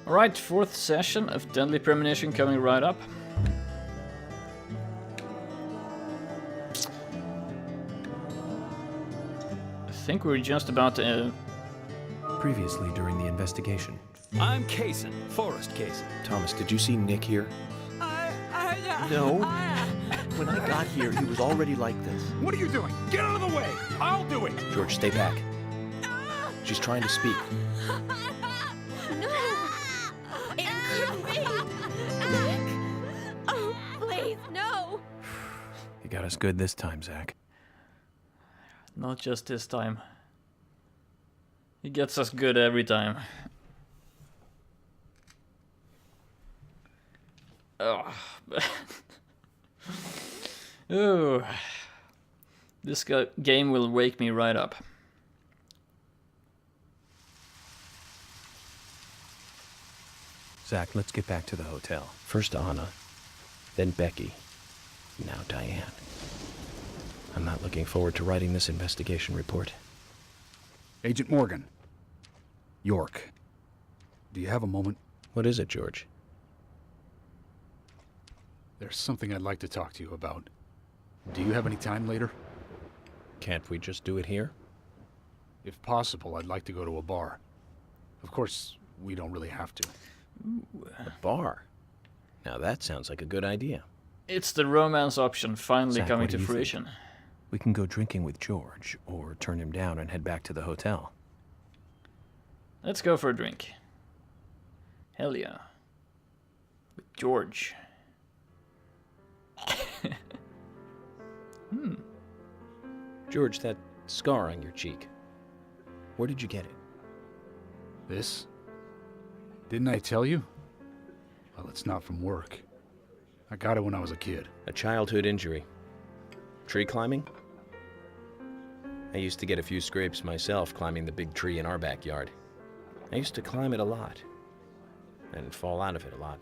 Alright, fourth session of Deadly Premonition coming right up. I think we're just about to... Previously during the investigation. I'm Kaysen, Forrest Kaysen. Thomas, did you see Nick here? No. When I got here, he was already like this. What are you doing? Get out of the way! I'll do it! George, stay back. She's trying to speak. No! It couldn't be! Nick! Oh, please, no! You got us good this time, Zach. Not just this time. He gets us good every time. Oh, oh. This game will wake me right up. Zach, let's get back to the hotel. First Anna, then Becky, now Diane. I'm not looking forward to writing this investigation report. Agent Morgan. York. Do you have a moment? What is it, George? There's something I'd like to talk to you about. Do you have any time later? Can't we just do it here? If possible, I'd like to go to a bar. Of course, we don't really have to. A bar? Now that sounds like a good idea. It's the romance option finally Zach, coming what do to you think? fruition. We can go drinking with George, or turn him down and head back to the hotel. Let's go for a drink. Hell yeah. With George. George, that scar on your cheek. Where did you get it? This? Didn't I tell you? Well, it's not from work. I got it when I was a kid. A childhood injury. Tree climbing? I used to get a few scrapes myself climbing the big tree in our backyard. I used to climb it a lot. And fall out of it a lot.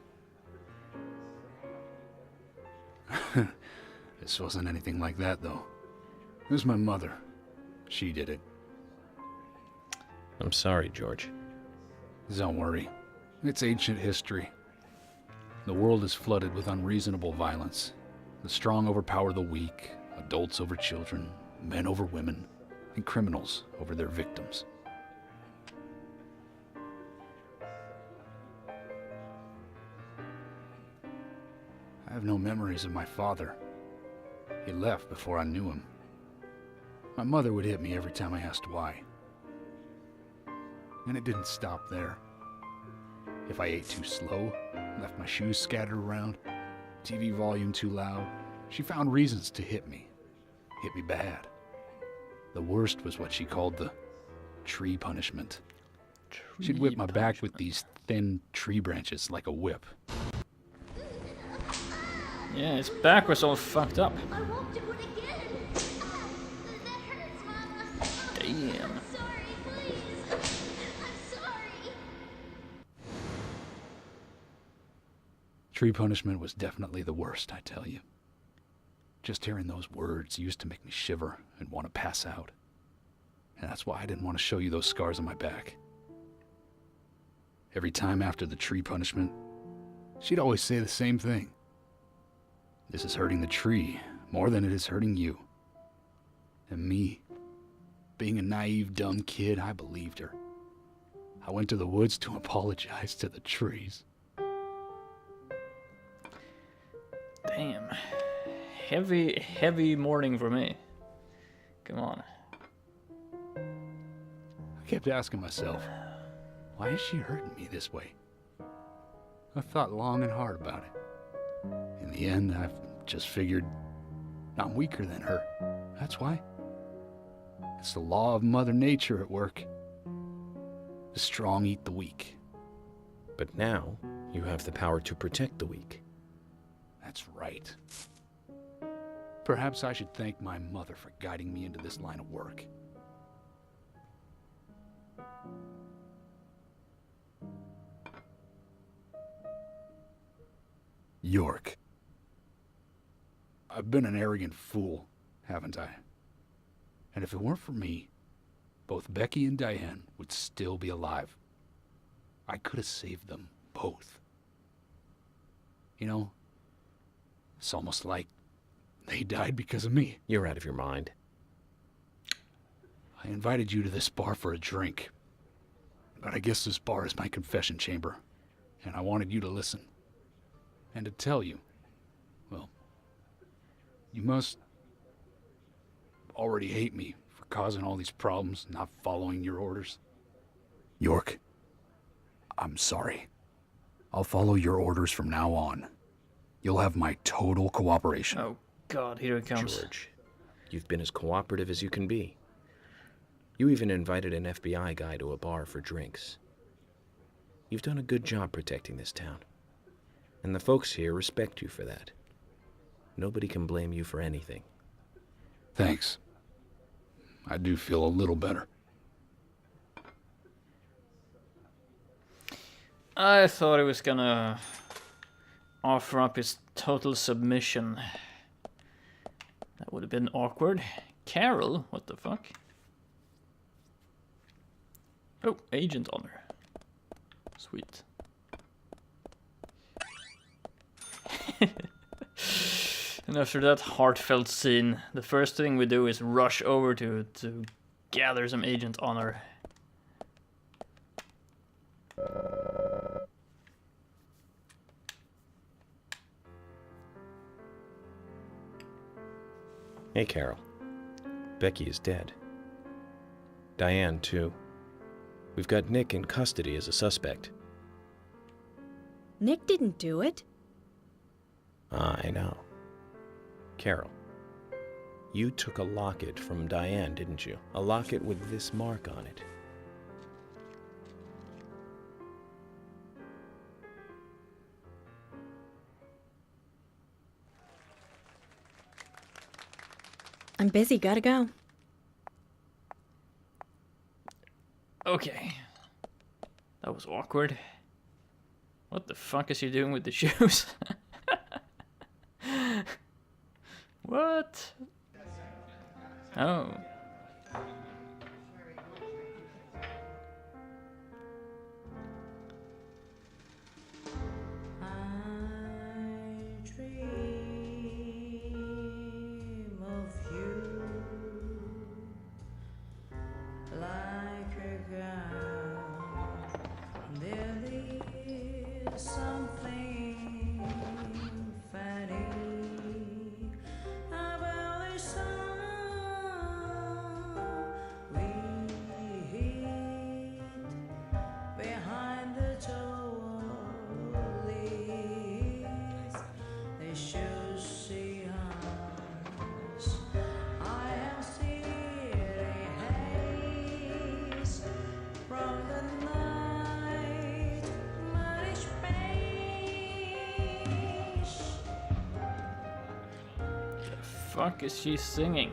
This wasn't anything like that, though. It was my mother. She did it. I'm sorry, George. Don't worry. It's ancient history. The world is flooded with unreasonable violence. The strong overpower the weak, adults over children, men over women, and criminals over their victims. I have no memories of my father. He left before I knew him. My mother would hit me every time I asked why. And it didn't stop there. If I ate too slow, left my shoes scattered around, TV volume too loud, she found reasons to hit me. Hit me bad. The worst was what she called the tree punishment. She'd whip my back with these thin tree branches like a whip. Yeah, his back was all fucked up. I won't do it again! That hurts, Mama! Damn. I'm sorry, please! I'm sorry! Tree punishment was definitely the worst, I tell you. Just hearing those words used to make me shiver and want to pass out. And that's why I didn't want to show you those scars on my back. Every time after the tree punishment, she'd always say the same thing. This is hurting the tree more than it is hurting you. And me, being a naive, dumb kid, I believed her. I went to the woods to apologize to the trees. Damn. Heavy morning for me. Come on. I kept asking myself, why is she hurting me this way? I thought long and hard about it. In the end, I've just figured I'm weaker than her. That's why. It's the law of Mother Nature at work. The strong eat the weak. But now, you have the power to protect the weak. That's right. Perhaps I should thank my mother for guiding me into this line of work. York. I've been an arrogant fool, haven't I? And if it weren't for me, both Becky and Diane would still be alive. I could have saved them both. You know, it's almost like they died because of me. You're out of your mind. I invited you to this bar for a drink. But I guess this bar is my confession chamber. And I wanted you to listen. And to tell you, well, you must already hate me for causing all these problems, not following your orders. York, I'm sorry. I'll follow your orders from now on. You'll have my total cooperation. Oh God, here it comes. George, you've been as cooperative as you can be. You even invited an FBI guy to a bar for drinks. You've done a good job protecting this town. And the folks here respect you for that. Nobody can blame you for anything. Thanks. I do feel a little better. I thought he was gonna offer up his total submission. That would have been awkward. Carol? What the fuck? Oh, agent honor. Sweet. And after that heartfelt scene, the first thing we do is rush over to gather some agent honor. Hey, Carol. Becky is dead. Diane, too. We've got Nick in custody as a suspect. Nick didn't do it. I know. Carol, you took a locket from Diane, didn't you? A locket with this mark on it. I'm busy, gotta go. Okay. That was awkward. What the fuck is he doing with the shoes? What? Oh. Fuck is she singing?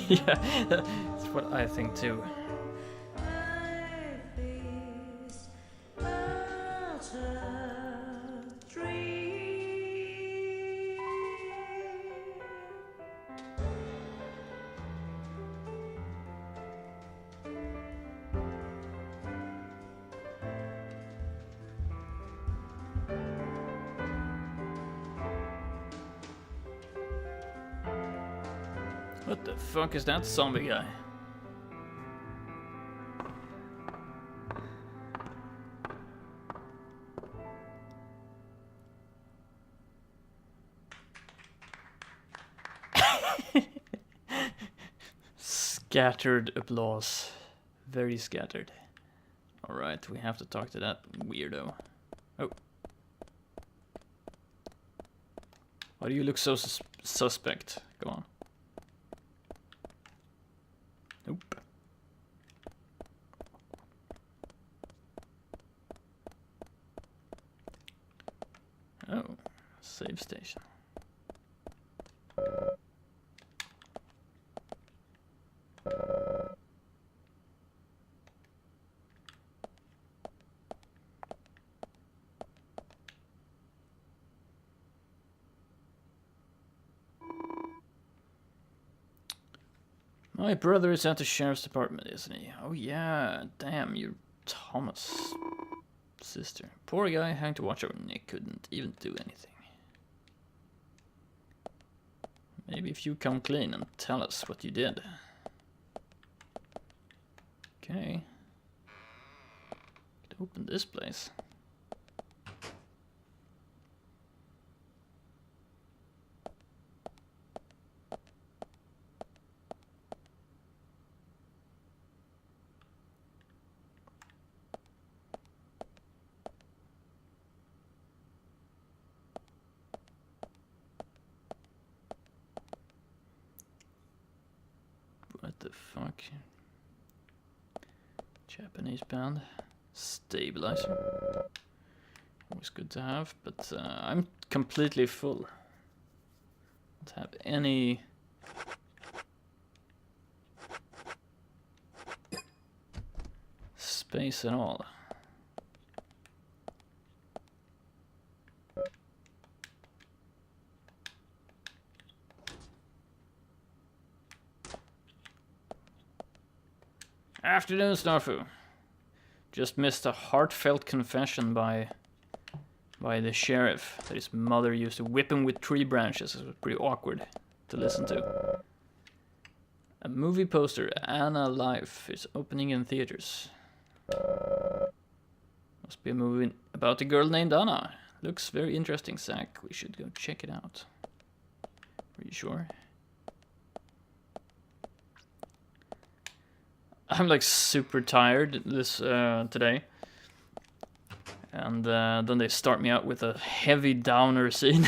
Yeah, that's what I think too. What the fuck is that zombie guy? Scattered applause. Very scattered. Alright, we have to talk to that weirdo. Oh. Why do you look so suspect? Go on. Nope. Save station. My brother is at the sheriff's department, isn't he? Oh yeah, damn, you're Thomas' sister. Poor guy having to watch over Nick, couldn't even do anything. Maybe if you come clean and tell us what you did. Okay. Could open this place. What the fuck? Japanese band. Stabilizer. Always good to have, but I'm completely full. Don't have any space at all. Afternoon, Snarfu. Just missed a heartfelt confession by the sheriff that his mother used to whip him with tree branches. It was pretty awkward to listen to. A movie poster, Anna Life, is opening in theaters. Must be a movie about a girl named Anna. Looks very interesting, Zach. We should go check it out. Are you sure? I'm like super tired this today, and then they start me out with a heavy downer scene,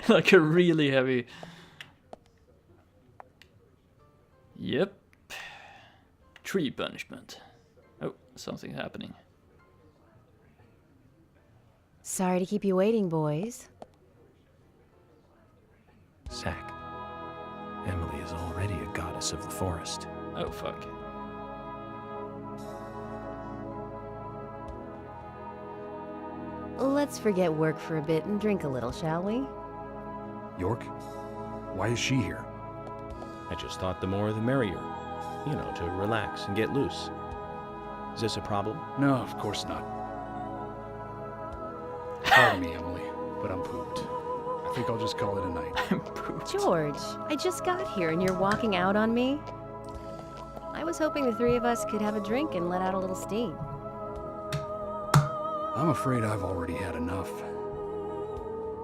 like a really heavy. Yep, tree punishment. Oh, something's happening. Sorry to keep you waiting, boys. Zack, Emily is already a goddess of the forest. Oh fuck. Let's forget work for a bit and drink a little, shall we? York? Why is she here? I just thought the more the merrier. You know, to relax and get loose. Is this a problem? No, of course not. Pardon me, Emily, but I'm pooped. I think I'll just call it a night. George, I just got here and you're walking out on me? I was hoping the three of us could have a drink and let out a little steam. I'm afraid I've already had enough.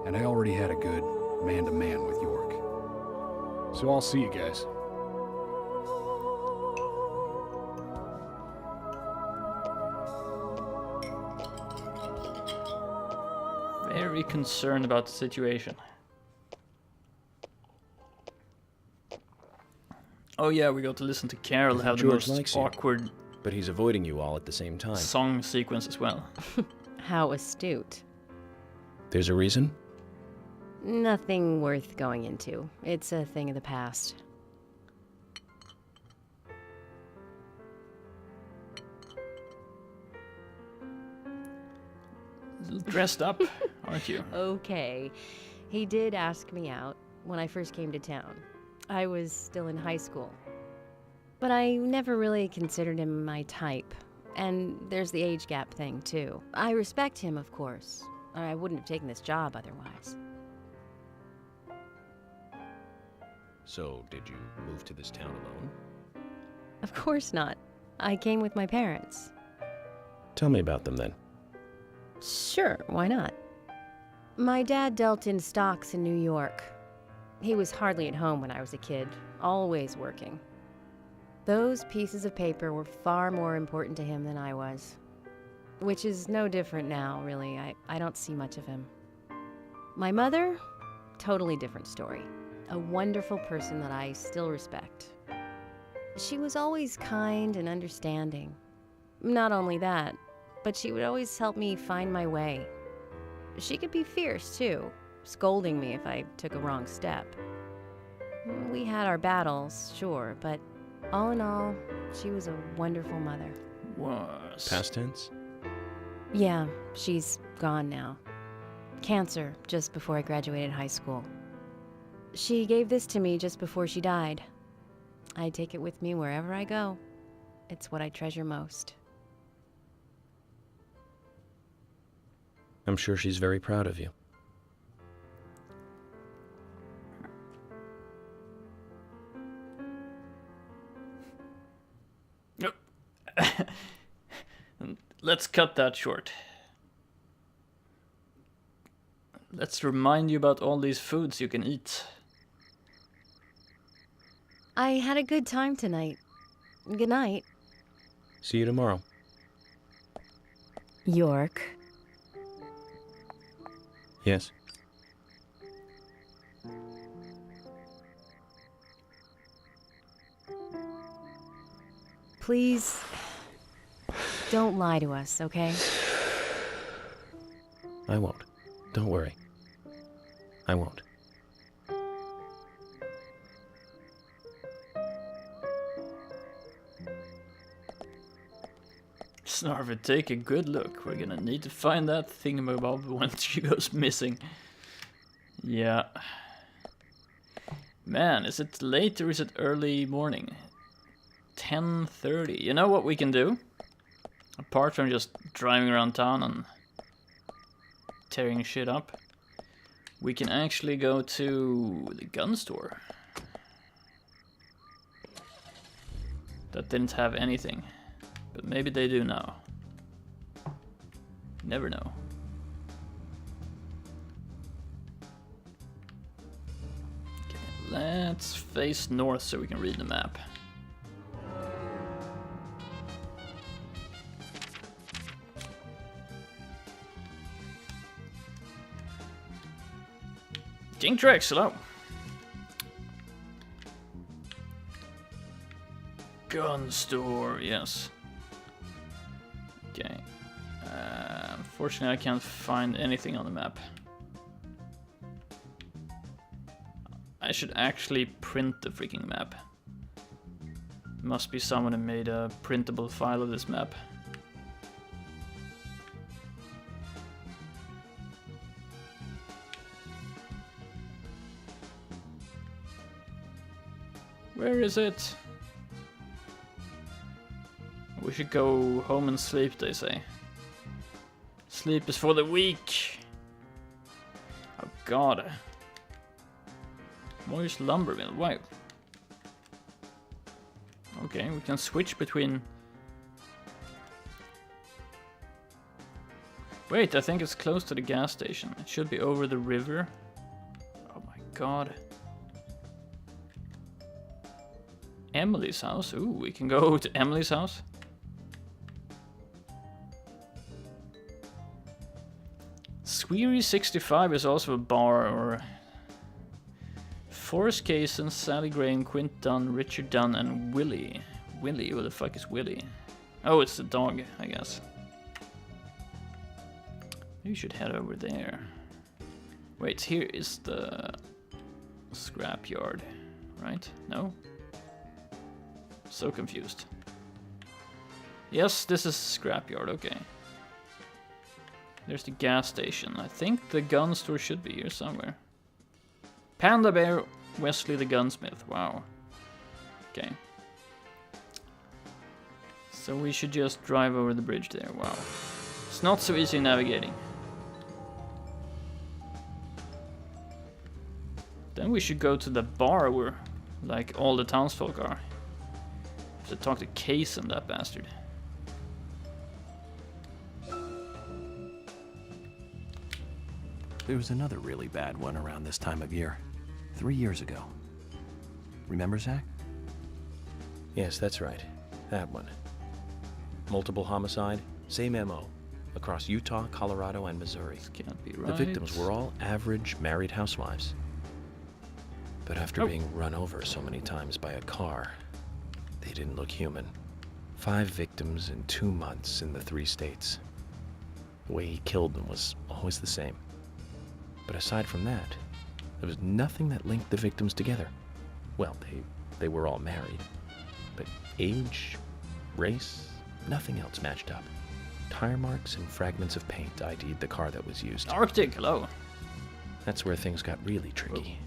And I already had a good man-to-man with York. So I'll see you guys. Very concerned about the situation. Oh yeah, we got to listen to Carol have the George most likes you. awkward But he's avoiding you all at the same time. song sequence as well. How astute. There's a reason? Nothing worth going into. It's a thing of the past. A little dressed up, aren't you? Okay. He did ask me out when I first came to town. I was still in high school. But I never really considered him my type. And there's the age gap thing, too. I respect him, of course. Or I wouldn't have taken this job otherwise. So, did you move to this town alone? Of course not. I came with my parents. Tell me about them then. Sure, why not? My dad dealt in stocks in New York. He was hardly at home when I was a kid, always working. Those pieces of paper were far more important to him than I was. Which is no different now, really. I don't see much of him. My mother? Totally different story. A wonderful person that I still respect. She was always kind and understanding. Not only that, but she would always help me find my way. She could be fierce, too. scolding me if I took a wrong step. We had our battles, sure, but all in all, she was a wonderful mother. Was. Past tense? Yeah, she's gone now. Cancer, just before I graduated high school. She gave this to me just before she died. I take it with me wherever I go. It's what I treasure most. I'm sure she's very proud of you. Nope. Let's cut that short. Let's remind you about all these foods you can eat. I had a good time tonight. Good night. See you tomorrow. York. Yes? Please, don't lie to us, okay? I won't. Don't worry. I won't. Snarva, take a good look. We're gonna need to find that thingamabob once she goes missing. Yeah. Man, is it late or is it early morning? 10:30. You know what we can do? Apart from just driving around town and tearing shit up, we can actually go to the gun store. That didn't have anything. But maybe they do now. Never know. Okay, let's face north so we can read the map. Jinx, hello. Gun store, yes. Okay. Unfortunately, I can't find anything on the map. I should actually print the freaking map. Must be someone who made a printable file of this map. Where is it? We should go home and sleep, they say. Sleep is for the weak. Oh god. Moist lumber mill, wow. Okay, we can switch between... Wait, I think it's close to the gas station. It should be over the river. Oh my god. Emily's house. Ooh, we can go to Emily's house. Sweary 65 is also a bar, or... Forrest Kaysen, Sally Graham, Quint Dunn, Richard Dunn, and Willie. Willie? Who the fuck is Willie? Oh, it's the dog, I guess. You should head over there. Wait, here is the scrapyard, right? No? So confused. Yes, this is scrapyard, okay. There's the gas station. I think the gun store should be here somewhere. Panda Bear, Wesley the gunsmith. Wow. Okay. So we should just drive over the bridge there. Wow. It's not so easy navigating. Then we should go to the bar where, like, all the townsfolk are. Have to talk to Kaysen, that bastard. There was another really bad one around this time of year. 3 years ago. Remember, Zach? Yes, that's right. That one. Multiple homicide, same MO. Across Utah, Colorado, and Missouri. This can't be right. The victims were all average married housewives. But after being run over so many times by a car, they didn't look human. 5 victims in 2 months in the 3 states. The way he killed them was always the same. But aside from that, there was nothing that linked the victims together. Well, they were all married. But age, race, nothing else matched up. Tire marks and fragments of paint ID'd the car that was used. Arctic, hello. That's where things got really tricky.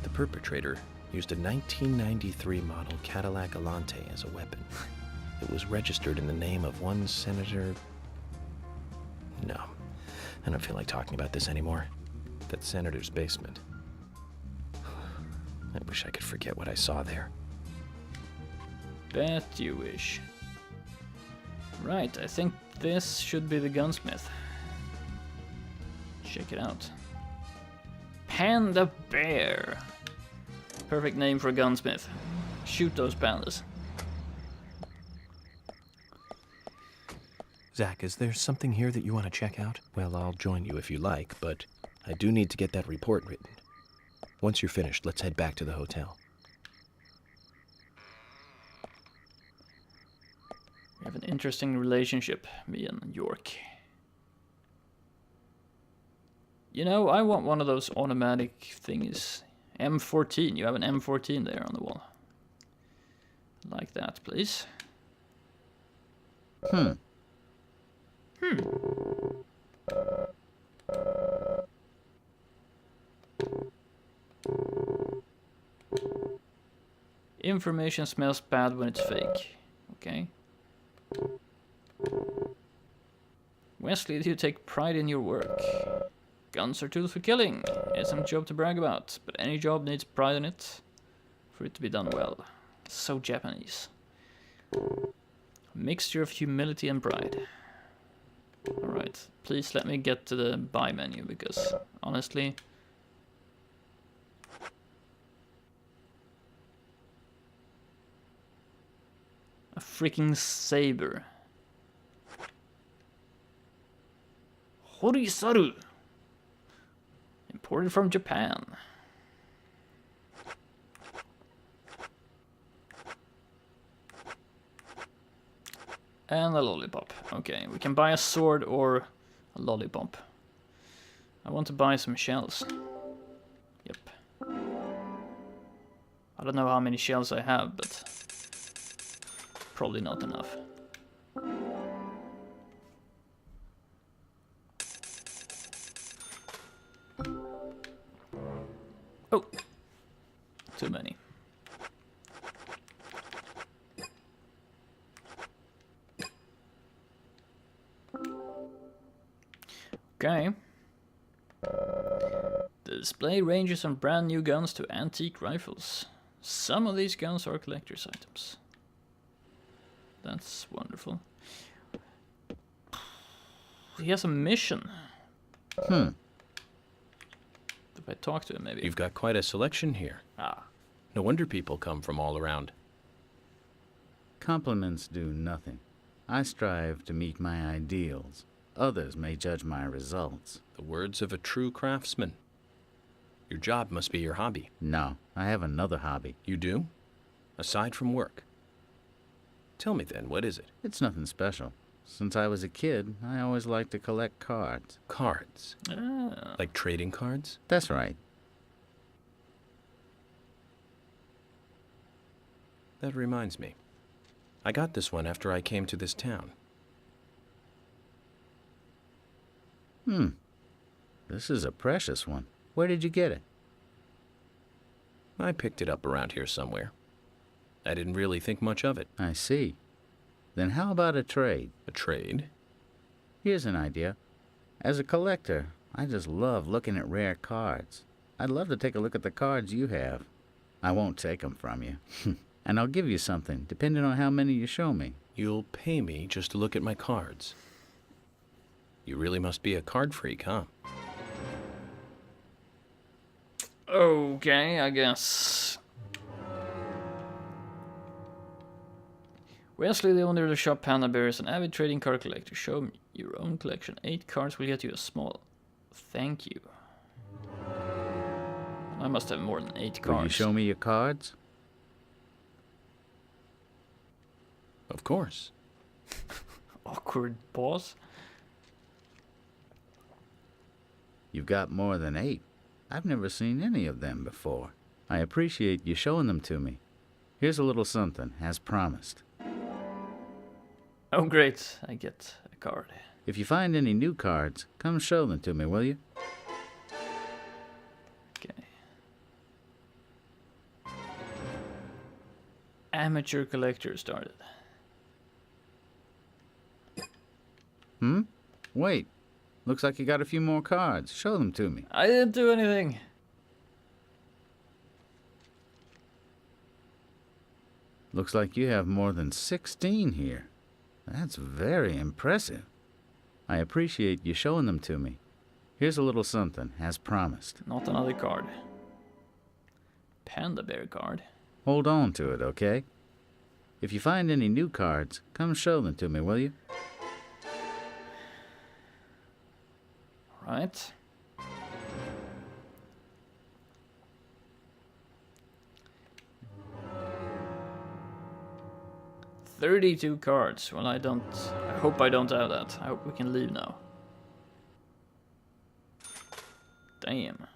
The perpetrator used a 1993 model Cadillac Alante as a weapon. It was registered in the name of one Senator... No, I don't feel like talking about this anymore. That senator's basement. I wish I could forget what I saw there. Bet you wish. Right, I think this should be the gunsmith. Check it out. Panda Bear. Perfect name for a gunsmith. Shoot those pandas. Zach, is there something here that you want to check out? Well, I'll join you if you like, but I do need to get that report written. Once you're finished, let's head back to the hotel. We have an interesting relationship, me and York. You know, I want one of those automatic thingies. M14, you have an M14 there on the wall. Like that, please. Information smells bad when it's fake. Okay. Wesley, do you take pride in your work? Guns are tools for killing. It's some job to brag about, but any job needs pride in it for it to be done well. So Japanese. A mixture of humility and pride. Alright, please let me get to the buy menu, because honestly... A freaking saber. Horisaru! Imported from Japan. And a lollipop. Okay, we can buy a sword or a lollipop. I want to buy some shells. Yep. I don't know how many shells I have, but probably not enough. Oh, too many. Okay. The display ranges from brand new guns to antique rifles. Some of these guns are collector's items. That's wonderful. He has a mission. If I talk to him, maybe. You've got quite a selection here. Ah. No wonder people come from all around. Compliments do nothing. I strive to meet my ideals. Others may judge my results. The words of a true craftsman. Your job must be your hobby. No, I have another hobby. You do? Aside from work? Tell me then, what is it? It's nothing special. Since I was a kid, I always liked to collect cards. Cards? Ah. Like trading cards? That's right. That reminds me. I got this one after I came to this town. This is a precious one. Where did you get it? I picked it up around here somewhere. I didn't really think much of it. I see. Then how about a trade? A trade? Here's an idea. As a collector, I just love looking at rare cards. I'd love to take a look at the cards you have. I won't take them from you. And I'll give you something, depending on how many you show me. You'll pay me just to look at my cards. You really must be a card freak, huh? Okay, I guess. Wesley, the owner of the shop Panda Bear, is an avid trading card collector. Show me your own collection. 8 cards will get you a small thank you. I must have more than 8 cards. Will you show me your cards? Of course. Awkward pause. You've got more than 8. I've never seen any of them before. I appreciate you showing them to me. Here's a little something, as promised. Oh great, I get a card. If you find any new cards, come show them to me, will you? Okay. Amateur collector started. Wait. Looks like you got a few more cards. Show them to me. I didn't do anything. Looks like you have more than 16 here. That's very impressive. I appreciate you showing them to me. Here's a little something, as promised. Not another card. Panda bear card. Hold on to it, okay? If you find any new cards, come show them to me, will you? Right. $32 cards. Well, I hope I don't have that. I hope we can leave now. Damn.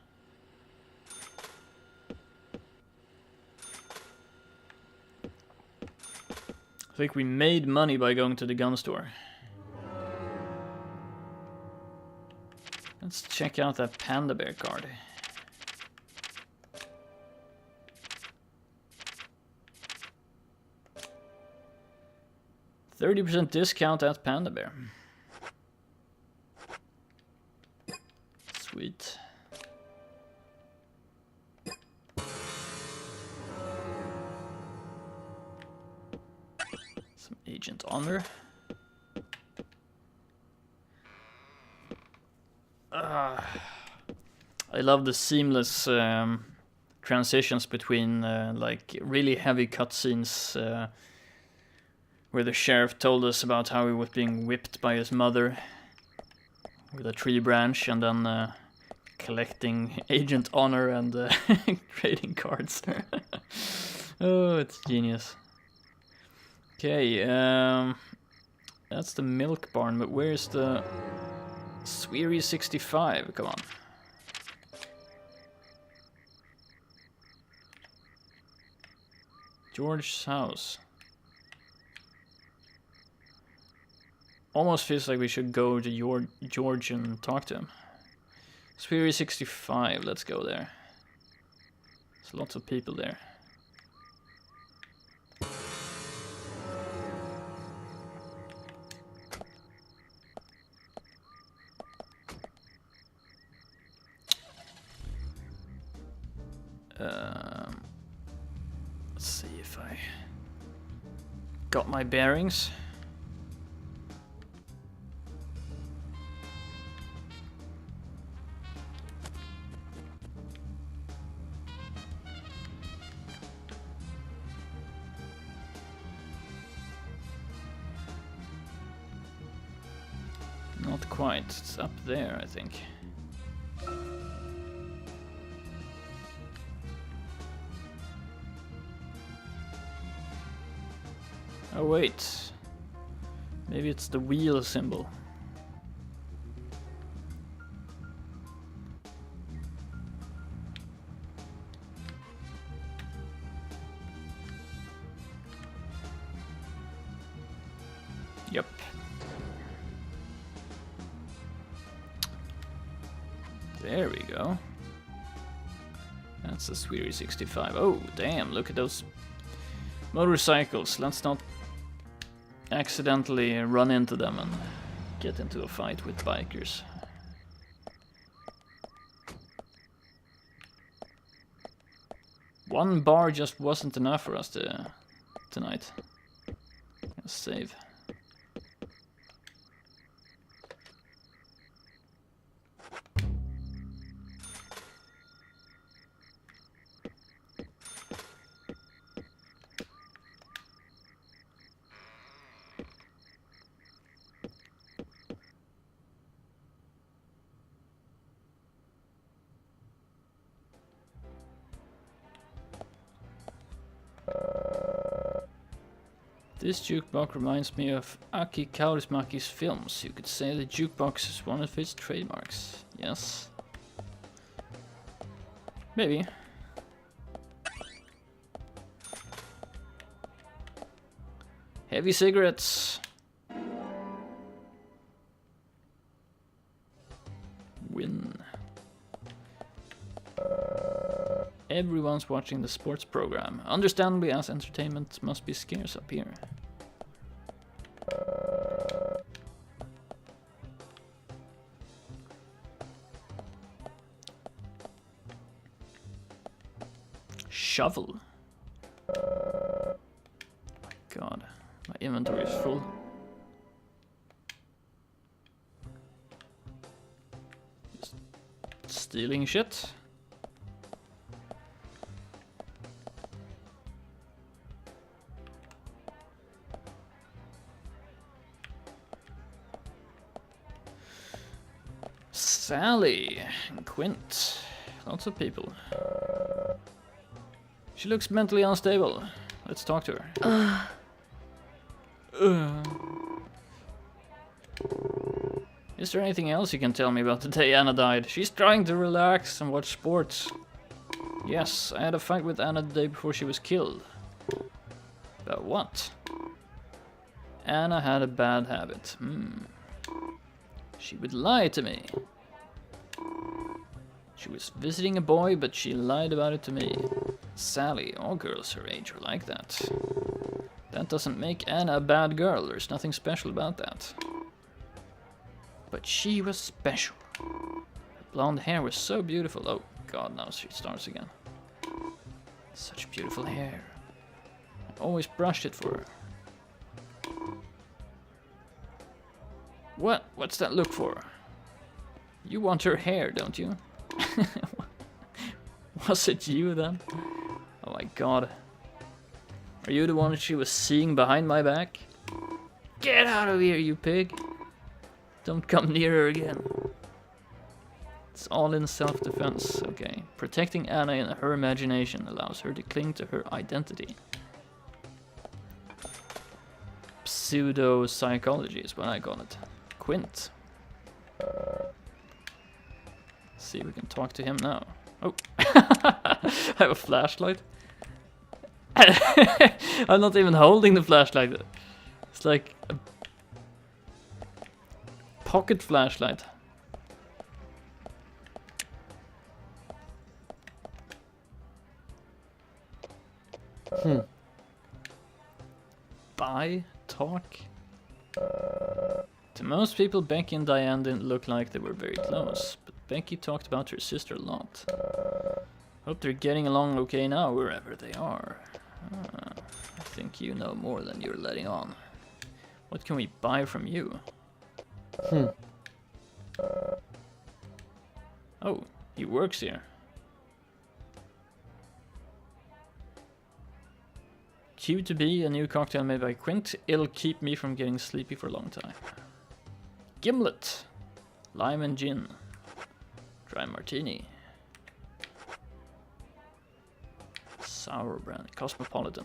I think we made money by going to the gun store. Let's check out that panda bear card. %30 discount at Panda Bear. Sweet. Some Agent Honor. I love the seamless transitions between like really heavy cutscenes where the sheriff told us about how he was being whipped by his mother with a tree branch, and then collecting Agent Honor and trading cards. Oh, it's genius. Okay, that's the milk barn, but where's the Sweary 65? Come on. George's house. Almost feels like we should go to George and talk to him. Sweary 65, let's go there. There's lots of people there. Let's see if I got my bearings. Not quite, it's up there, I think. Oh wait, maybe it's the wheel symbol. Yep. There we go. That's the Sweary 65. Oh, damn, look at those motorcycles. Let's not accidentally run into them and get into a fight with bikers. One bar just wasn't enough for us tonight. Let's save. This jukebox reminds me of Aki Kaurismäki's films. You could say the jukebox is one of his trademarks. Yes. Maybe. Heavy cigarettes. Win. Everyone's watching the sports program. Understandably, as entertainment must be scarce up here. Shovel. My God, my inventory is full. Just stealing shit. Sally and Quint. Lots of people. She looks mentally unstable. Let's talk to her. Is there anything else you can tell me about the day Anna died? She's trying to relax and watch sports. Yes, I had a fight with Anna the day before she was killed. About what? Anna had a bad habit. She would lie to me. She was visiting a boy, but she lied about it to me. Sally, all girls her age are like that. That doesn't make Anna a bad girl. There's nothing special about that. But she was special. Her blonde hair was so beautiful. Oh God, now she starts again. Such beautiful hair. I always brushed it for her. What? What's that look for? You want her hair, don't you? Was it you then? Oh my God. Are you the one she was seeing behind my back? Get out of here, you pig. Don't come near her again. It's all in self-defense, okay. Protecting Anna in her imagination allows her to cling to her identity. Pseudo-psychology is what I call it. Quint. See if we can talk to him now. Oh, I have a flashlight. I'm not even holding the flashlight. It's like a pocket flashlight. Buy, talk. To most people, Becky and Diane didn't look like they were very close, but Becky talked about her sister a lot. Hope they're getting along okay now, wherever they are. I think you know more than you're letting on. What can we buy from you? Oh, he works here. Q2B, a new cocktail made by Quint. It'll keep me from getting sleepy for a long time. Gimlet. Lime and gin. Dry martini. Sour brandy. Cosmopolitan.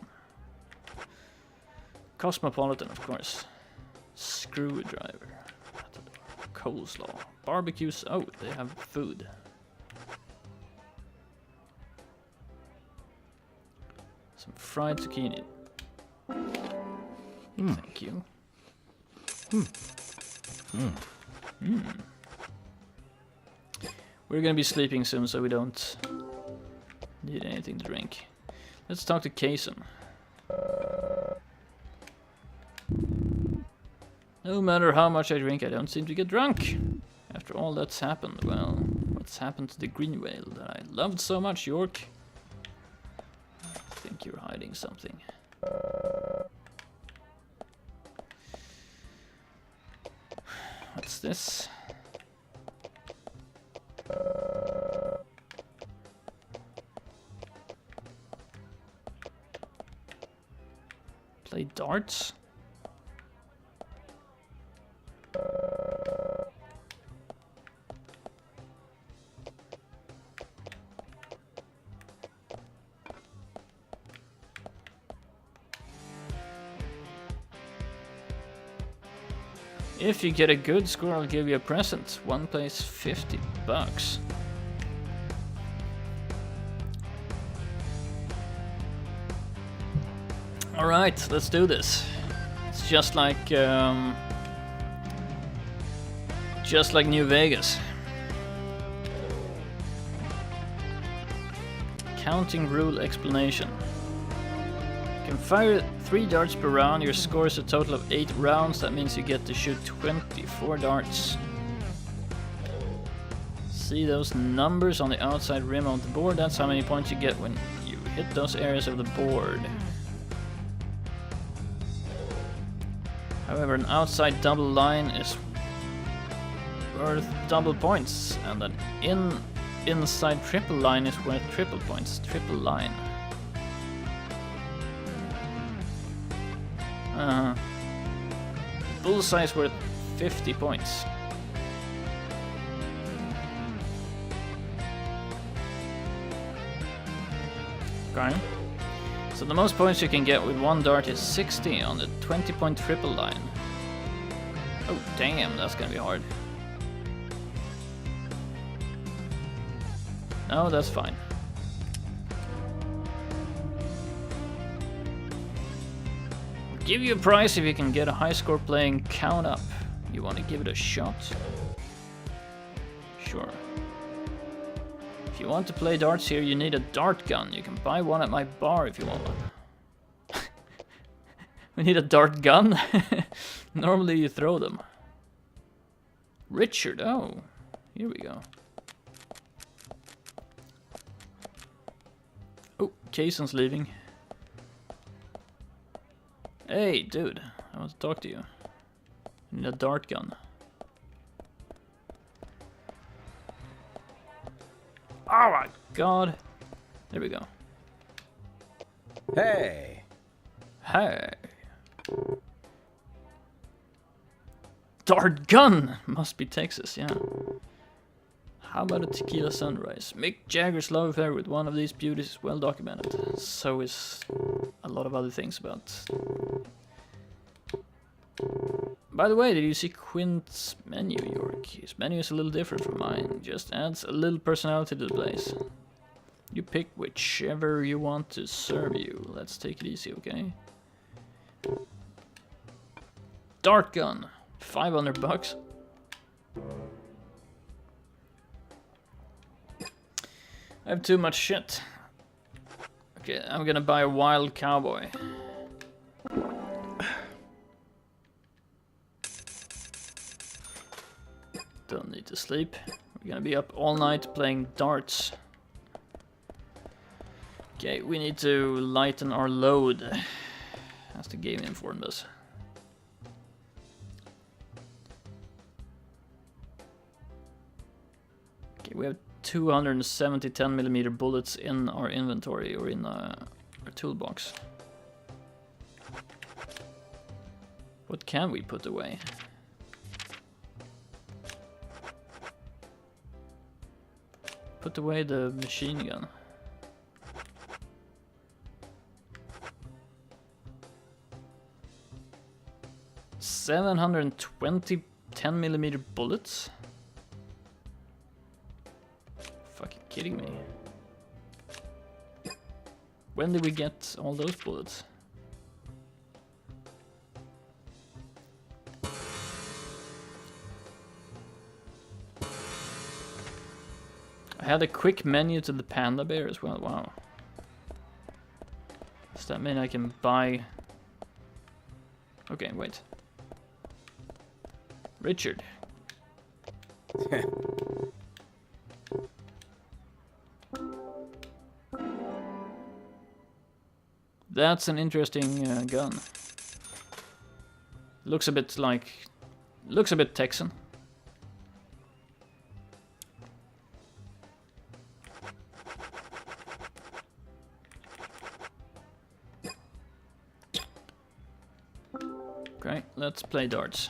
Cosmopolitan, of course. Screwdriver. Coleslaw. Barbecues. Oh, they have food. Some fried zucchini. Thank you. We're gonna be sleeping soon, so we don't need anything to drink. Let's talk to Kaysen. No matter how much I drink, I don't seem to get drunk. After all that's happened, well, what's happened to the green whale that I loved so much, York? I think you're hiding something. What's this? Play darts? If you get a good score, I'll give you a present. One place, $50. All right, let's do this. It's just like New Vegas. Counting rule explanation. You can fire 3 darts per round. Your score is a total of 8 rounds. That means you get to shoot 24 darts. See those numbers on the outside rim of the board? That's how many points you get when you hit those areas of the board. However, an outside double line is worth double points, and an inside triple line is worth triple points. Triple line. Bullseye is worth 50 points. Okay. So the most points you can get with 1 dart is 60 on the 20-point triple line. Oh damn, that's gonna be hard. No, that's fine. I'll give you a prize if you can get a high score playing Count Up. You want to give it a shot? Sure. If you want to play darts here, you need a dart gun. You can buy one at my bar if you want one. We need a dart gun? Normally you throw them. Richard, oh. Here we go. Oh, Kaysen's leaving. Hey, dude. I want to talk to you. I need a dart gun. Oh my god. There we go. Hey! Hey. Dart gun! Must be Texas, yeah. How about a tequila sunrise? Mick Jagger's love affair with one of these beauties is well documented. So is a lot of other things about. By the way, did you see Quint's menu, York? His menu is a little different from mine. Just adds a little personality to the place. You pick whichever you want to serve you. Let's take it easy, okay? Dart gun. $500. I have too much shit. Okay, I'm gonna buy a wild cowboy. Don't need to sleep. We're gonna be up all night playing darts. Okay, we need to lighten our load, as the game informed us. Okay, we have 270 10mm bullets in our inventory or in our toolbox. What can we put away? Put away the machine gun. $720 10mm bullets? Fucking kidding me. When did we get all those bullets? I had a quick menu to the panda bear as well, wow. Does that mean I can buy... Okay, wait. Richard. That's an interesting gun. Looks a bit like... Looks a bit Texan. Okay, let's play darts.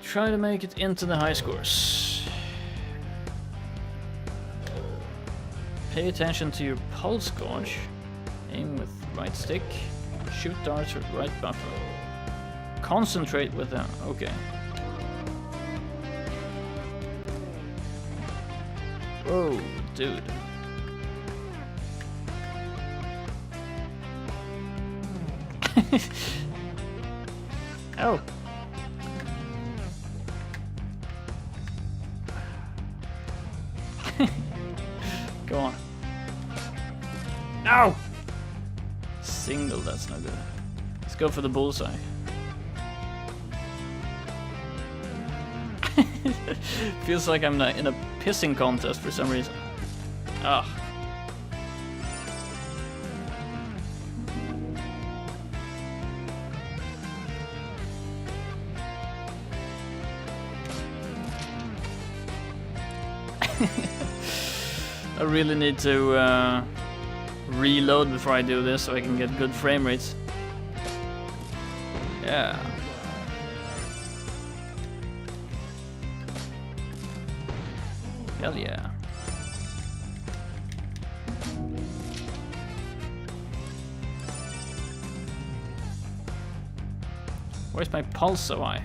Try to make it into the high scores. Pay attention to your pulse gauge. Aim with right stick. Shoot darts with right buffer. Concentrate with them. Okay. Whoa, dude. Oh. Go on. No! Single, that's no good. Let's go for the bullseye. Feels like I'm in a pissing contest for some reason. Ugh. I really need to reload before I do this so I can get good frame rates. Yeah. Hell yeah. Where's my pulse so high?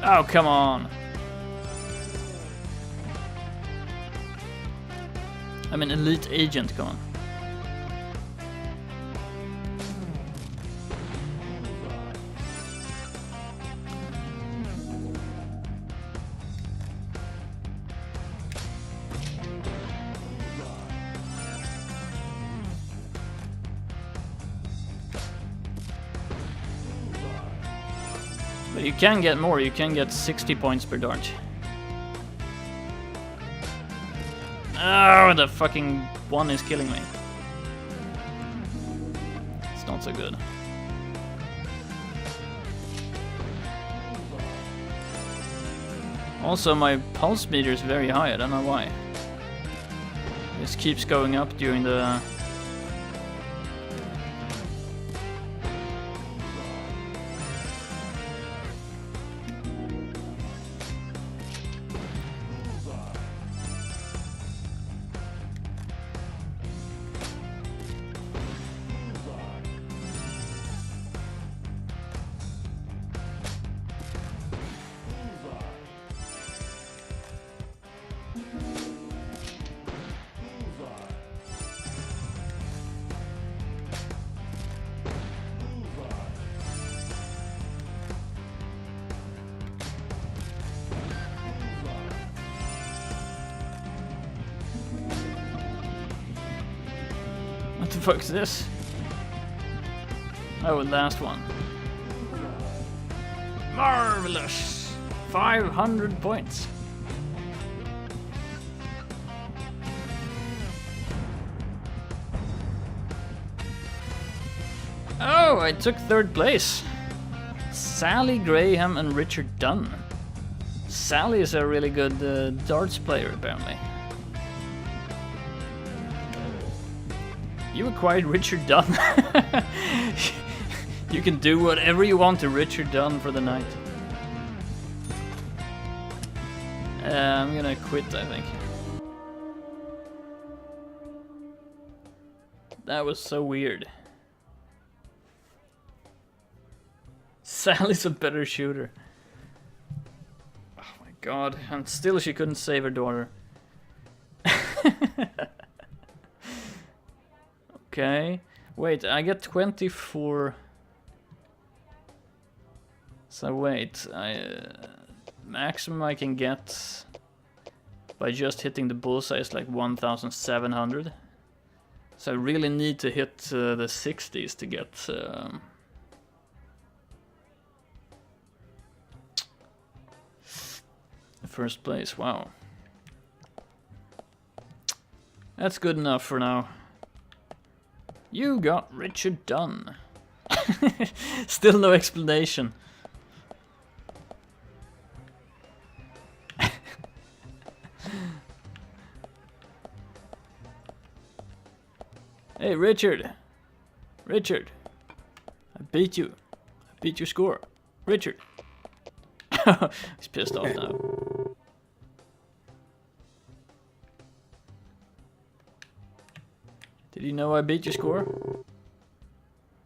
Oh, come on. I'm an elite agent, come on. But you can get more, you can get 60 points per dart. Oh, the fucking one is killing me. It's not so good. Also, my pulse meter is very high, I don't know why. This keeps going up during the... What the fuck is this? Oh, last one. Marvelous! 500 points. Oh, I took third place. Sally Graham and Richard Dunn. Sally is a really good darts player, apparently. You acquired Richard Dunn. You can do whatever you want to Richard Dunn for the night. I'm gonna quit, I think. That was so weird. Sally's a better shooter. Oh my god, and still she couldn't save her daughter. Okay, wait, I get 24. So wait, maximum I can get by just hitting the bullseye is like 1,700. So I really need to hit the 60s to get first place. Wow, that's good enough for now. You got Richard Dunn. Still no explanation. Hey, Richard. Richard. I beat you. I beat your score. Richard. He's pissed off now. Did you know I beat your score?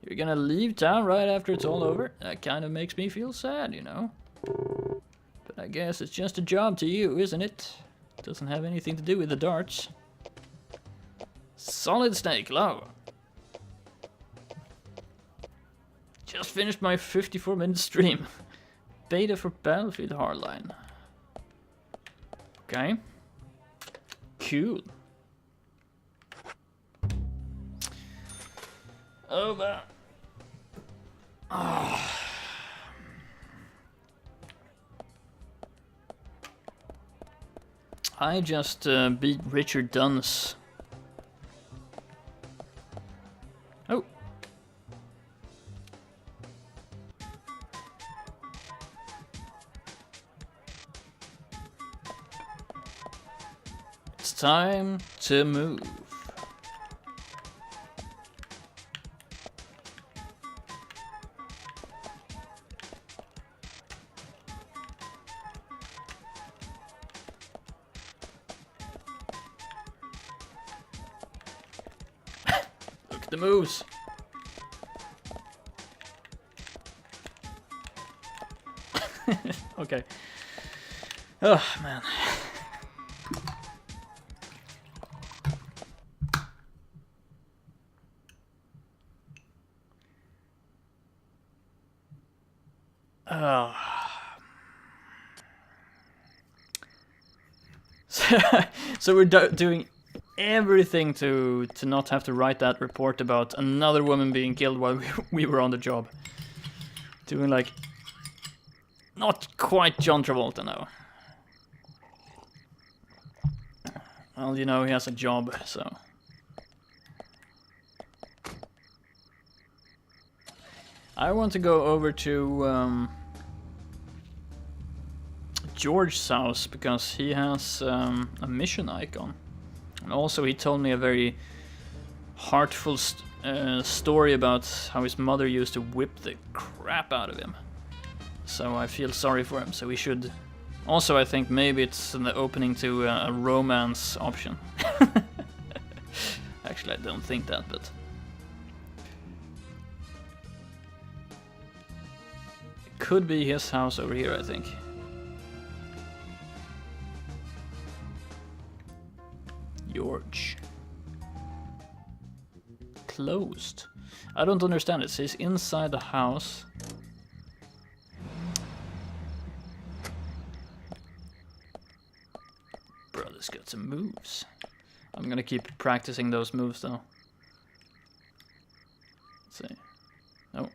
You're gonna leave town right after it's all over? That kind of makes me feel sad, you know. But I guess it's just a job to you, isn't it? Doesn't have anything to do with the darts. Solid Snake, low. Just finished my 54-minute stream. Beta for Battlefield Hardline. Okay. Cool. Oh, man. Oh. I just beat Richard Dunn's. Oh. It's time to move. The moves. Okay. Oh man. Oh. So we're doing everything to not have to write that report about another woman being killed while we were on the job. Doing like not quite John Travolta now. Well, you know, he has a job, so. I want to go over to George's house because he has a mission icon. And also he told me a very heartful story about how his mother used to whip the crap out of him. So I feel sorry for him, so we should... Also, I think maybe it's in the opening to a romance option. Actually, I don't think that, but... It could be his house over here, I think. George. Closed. I don't understand. It says inside the house. Brother's got some moves. I'm gonna keep practicing those moves though. Let's see. No.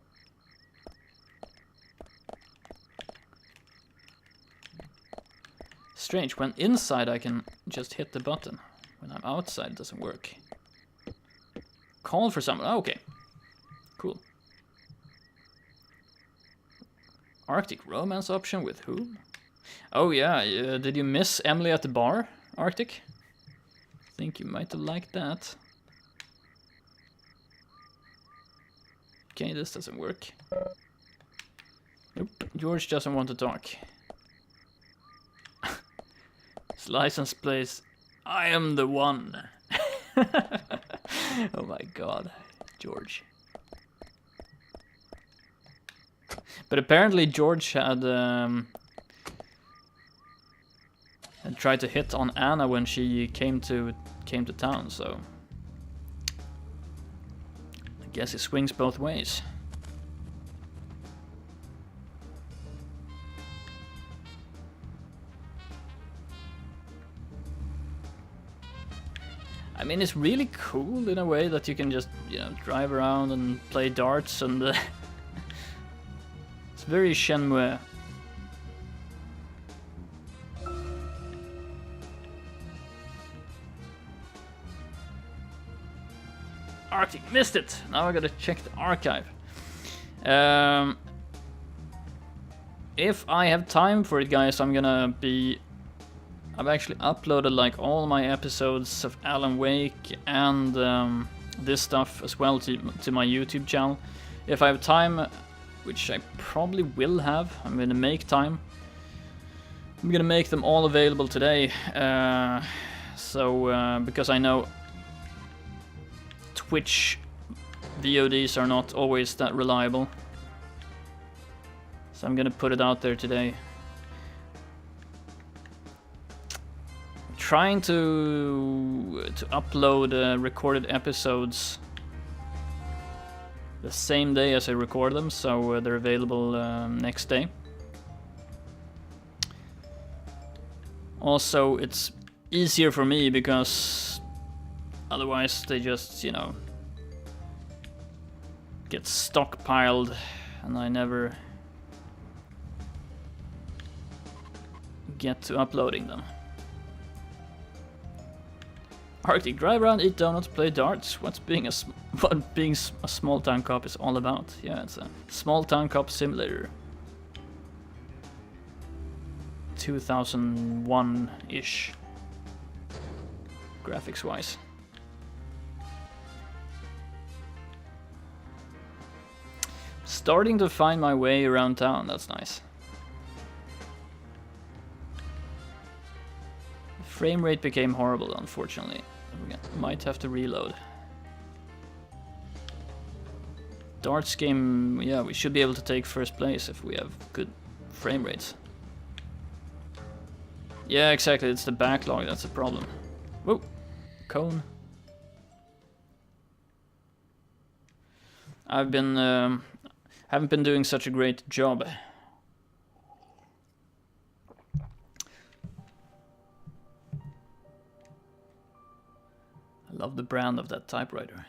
Strange. When inside I can just hit the button. When I'm outside, it doesn't work. Call for someone. Oh, okay. Cool. Arctic romance option with who? Oh yeah, did you miss Emily at the bar, Arctic? I think you might have liked that. Okay, this doesn't work. Nope, George doesn't want to talk. His license plates. I am the one. Oh my god, George. But apparently George had tried to hit on Anna when she came to town, so I guess it swings both ways. I mean, it's really cool in a way that you can just, you know, drive around and play darts and it's very Shenmue. Arctic, missed it! Now I gotta check the archive. If I have time for it, guys, I've actually uploaded like all my episodes of Alan Wake and this stuff as well to my YouTube channel. If I have time which I probably will have. I'm gonna make time. I'm gonna make them all available today. Because I know Twitch VODs are not always that reliable. So I'm gonna put it out there today. Trying to upload recorded episodes the same day as I record them, so they're available next day. Also, it's easier for me because otherwise they just, you know, get stockpiled and I never get to uploading them. Arctic, drive around, eat donuts, play darts. What being a small town cop is all about. Yeah, it's a small town cop simulator. 2001-ish, graphics-wise. Starting to find my way around town. That's nice. The frame rate became horrible, unfortunately. We might have to reload. Darts game, yeah, we should be able to take first place if we have good frame rates. Yeah, exactly, it's the backlog that's the problem. Whoa, cone. I've been, haven't been doing such a great job. I love the brand of that typewriter.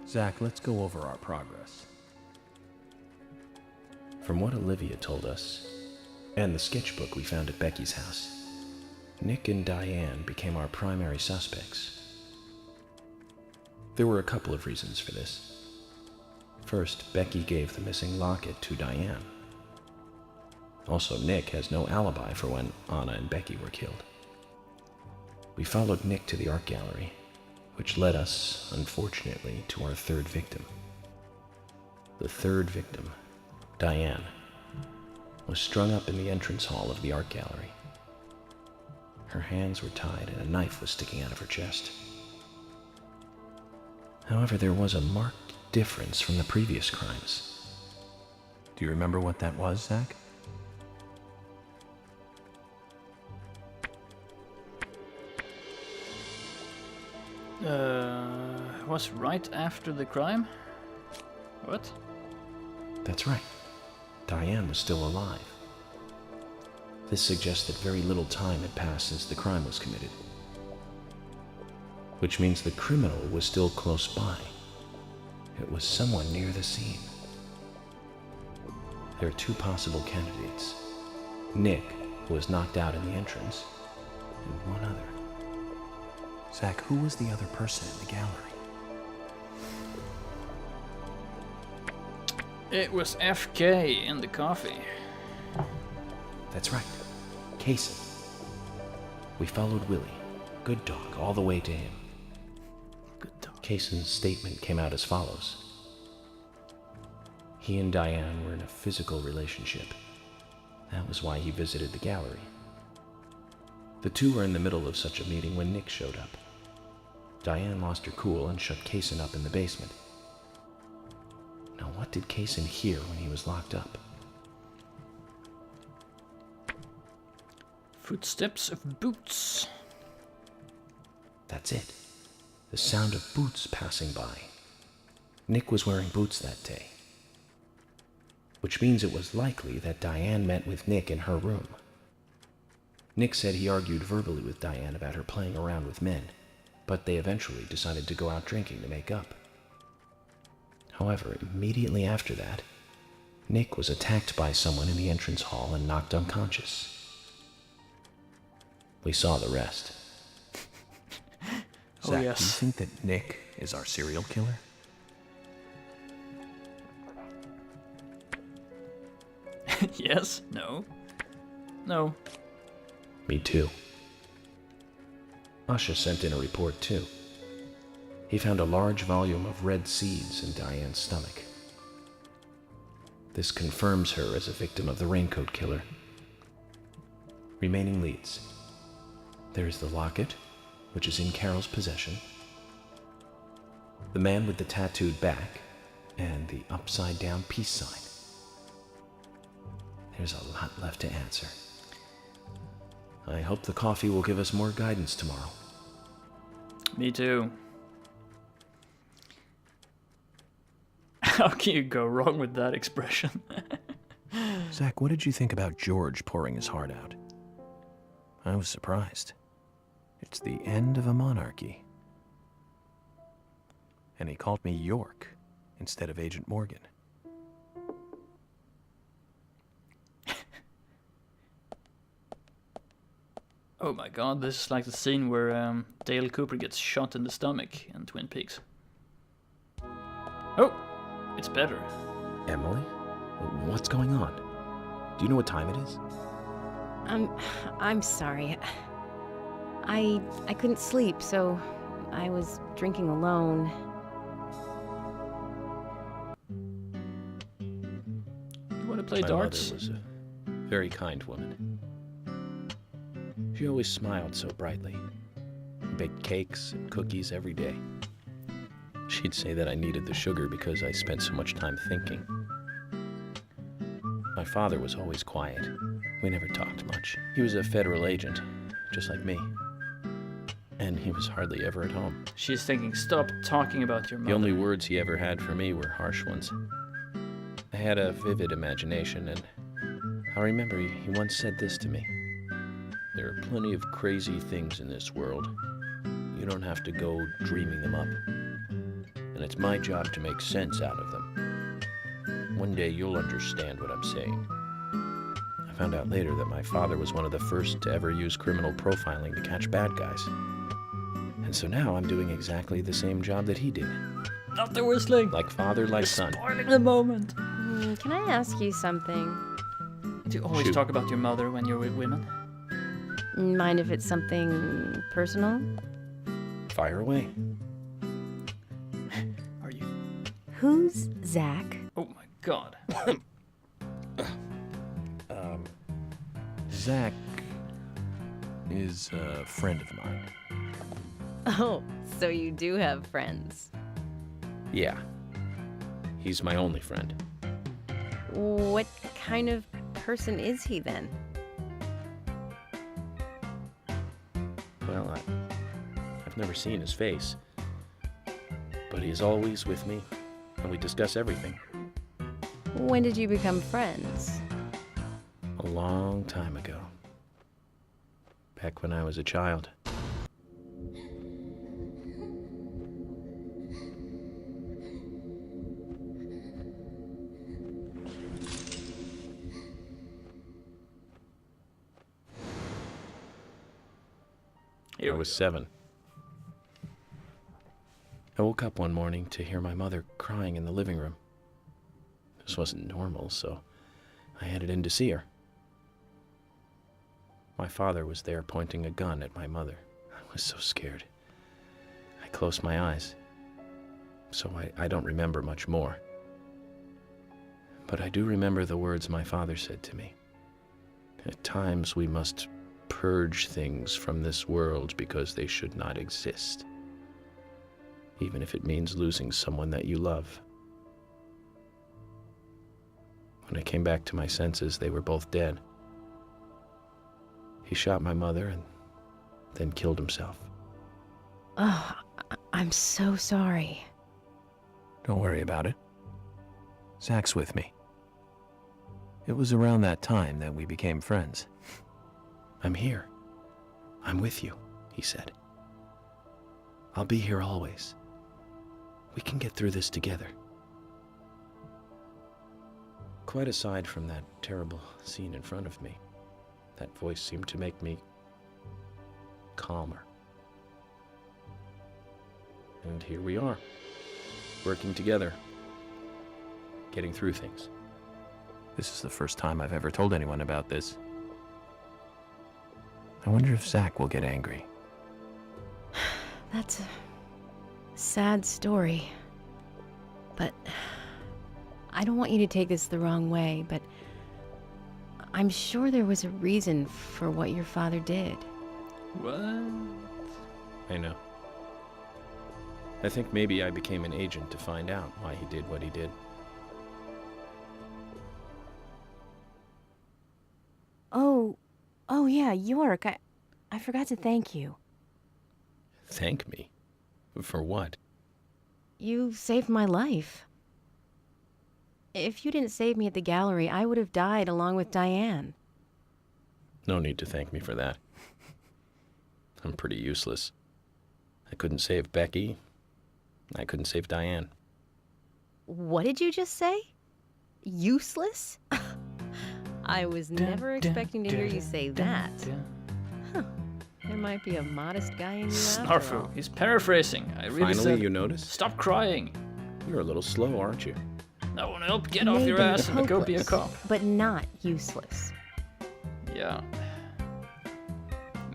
Zach, let's go over our progress. From what Olivia told us, and the sketchbook we found at Becky's house, Nick and Diane became our primary suspects. There were a couple of reasons for this. First, Becky gave the missing locket to Diane. Also, Nick has no alibi for when Anna and Becky were killed. We followed Nick to the art gallery, which led us, unfortunately, to our third victim. The third victim, Diane, was strung up in the entrance hall of the art gallery. Her hands were tied and a knife was sticking out of her chest. However, there was a marked difference from the previous crimes. Do you remember what that was, Zach? Was right after the crime? What? That's right. Diane was still alive. This suggests that very little time had passed since the crime was committed. Which means the criminal was still close by. It was someone near the scene. There are two possible candidates. Nick, who was knocked out in the entrance, and one other. Zach, who was the other person in the gallery? It was FK in the coffee. That's right. Kaysen. We followed Willie, good dog, all the way to him. Good dog. Kaysen's statement came out as follows. He and Diane were in a physical relationship. That was why he visited the gallery. The two were in the middle of such a meeting when Nick showed up. Diane lost her cool and shut Kaysen up in the basement. Now, what did Kaysen hear when he was locked up? Footsteps of boots. That's it. The sound of boots passing by. Nick was wearing boots that day. Which means it was likely that Diane met with Nick in her room. Nick said he argued verbally with Diane about her playing around with men, but they eventually decided to go out drinking to make up. However, immediately after that, Nick was attacked by someone in the entrance hall and knocked unconscious. We saw the rest. Zach, yes. do you think that Nick is our serial killer? Yes? No? No. Me too. Asha sent in a report too. He found a large volume of red seeds in Diane's stomach. This confirms her as a victim of the Raincoat Killer. Remaining leads. There is the locket, which is in Carol's possession, the man with the tattooed back, and the upside-down peace sign. There's a lot left to answer. I hope the coffee will give us more guidance tomorrow. Me too. How can you go wrong with that expression? Zach, what did you think about George pouring his heart out? I was surprised. It's the end of a monarchy. And he called me York instead of Agent Morgan. Oh my god, this is like the scene where Dale Cooper gets shot in the stomach in Twin Peaks. Oh, it's better. Emily? What's going on? Do you know what time it is? I'm sorry. I couldn't sleep, so I was drinking alone. You want to play My darts? mother was a very kind woman. She always smiled so brightly. Baked cakes and cookies every day. She'd say that I needed the sugar because I spent so much time thinking. My father was always quiet. We never talked much. He was a federal agent, just like me. And he was hardly ever at home. She's thinking, stop talking about your mother. The only words he ever had for me were harsh ones. I had a vivid imagination, and I remember he once said this to me. There are plenty of crazy things in this world. You don't have to go dreaming them up. And it's my job to make sense out of them. One day you'll understand what I'm saying. I found out later that my father was one of the first to ever use criminal profiling to catch bad guys. And so now I'm doing exactly the same job that he did. Not the whistling. Like father, like son. Spoiling the moment. Can I ask you something? Do you always Shoot. talk about your mother when you're with women? Mind if it's something personal? Fire away. Are you? Who's Zach? Oh my god. Zach is a friend of mine. Oh, so you do have friends. Yeah. He's my only friend. What kind of person is he then? Well, I've never seen his face. But he is always with me, and we discuss everything. When did you become friends? A long time ago. Back when I was a child. I was 7. I woke up one morning to hear my mother crying in the living room. This wasn't normal, so I headed in to see her. My father was there pointing a gun at my mother. I was so scared. I closed my eyes, so I don't remember much more. But I do remember the words my father said to me. At times we must purge things from this world because they should not exist, even if it means losing someone that you love. When I came back to my senses, they were both dead. He shot my mother and then killed himself. Oh, I'm so sorry. Don't worry about it. Zach's with me. It was around that time that we became friends. I'm here. I'm with you, he said. I'll be here always. We can get through this together. Quite aside from that terrible scene in front of me, that voice seemed to make me calmer. And here we are, working together, getting through things. This is the first time I've ever told anyone about this. I wonder if Zach will get angry. That's a sad story. But I don't want you to take this the wrong way, but I'm sure there was a reason for what your father did. What? I know. I think maybe I became an agent to find out why he did what he did. Oh yeah, York, I forgot to thank you. Thank me? For what? You saved my life. If you didn't save me at the gallery, I would have died along with Diane. No need to thank me for that. I'm pretty useless. I couldn't save Becky. I couldn't save Diane. What did you just say? Useless? I was never expecting to hear you say that. Huh. There might be a modest guy in you after all. Snarfu, he's paraphrasing. I really Finally, said, you notice? stop crying. You're a little slow, aren't you? That won't help. Get off your Maybe ass and go be a hopeless, cop. but not useless. Yeah.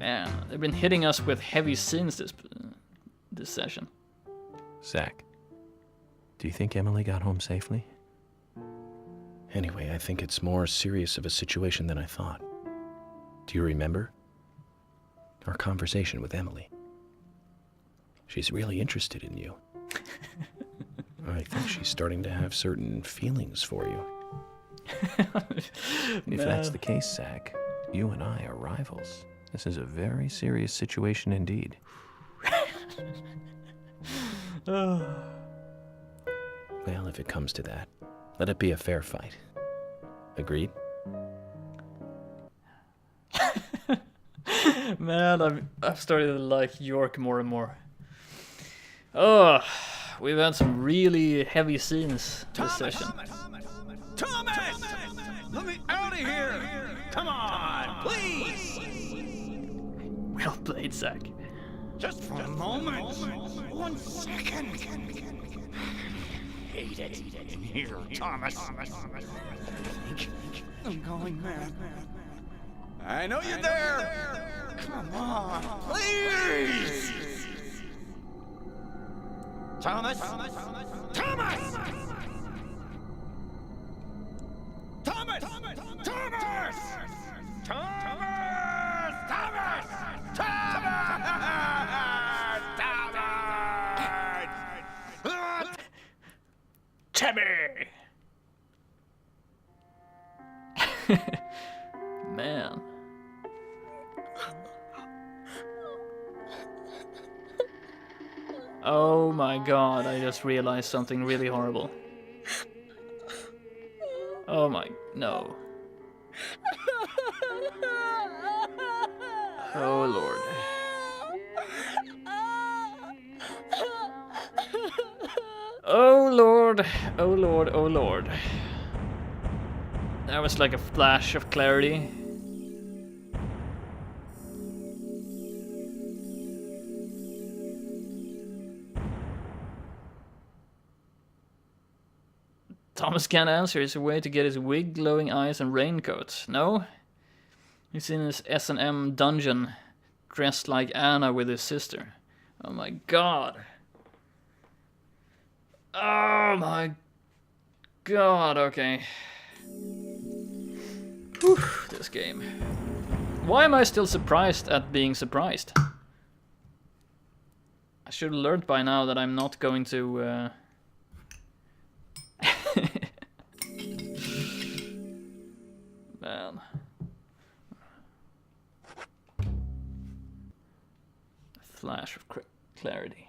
Man, they've been hitting us with heavy scenes this session. Zach, do you think Emily got home safely? Anyway, I think it's more serious of a situation than I thought. Do you remember? Our conversation with Emily. She's really interested in you. I think she's starting to have certain feelings for you. If that's the case, Zach, you and I are rivals. This is a very serious situation indeed. Well, if it comes to that, let it be a fair fight. Agreed? Man, I've started to like York more and more. Oh, we've had some really heavy scenes this session. Thomas! Let me out of here! Come on, please! Well played, Zach. Just for a moment. 1 second. Hate it in here, Thomas. I'm going mad. I know you're there. Come on, please. Thomas. Thomas. Thomas. Thomas. Thomas. Timmy! Man. Oh my god, I just realized something really horrible. Oh my... no. Oh lord. Oh lord, oh lord, oh lord. That was like a flash of clarity. Thomas can't answer. Is a way to get his wig, glowing eyes, and raincoat. No? He's in his S&M dungeon, dressed like Anna with his sister. Oh my god. Oh my god, okay. Whew, this game. Why am I still surprised at being surprised? I should have learned by now that I'm not going to... Man. A flash of clarity.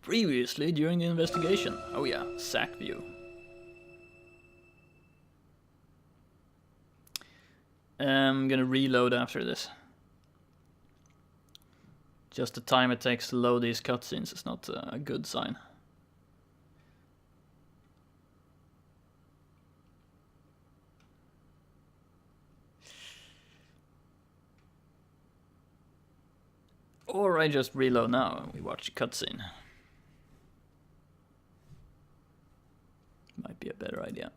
Previously, during the investigation. Oh yeah, sack view. I'm gonna reload after this. Just the time it takes to load these cutscenes is not a good sign. Or I just reload now and we watch a cutscene. Might better idea.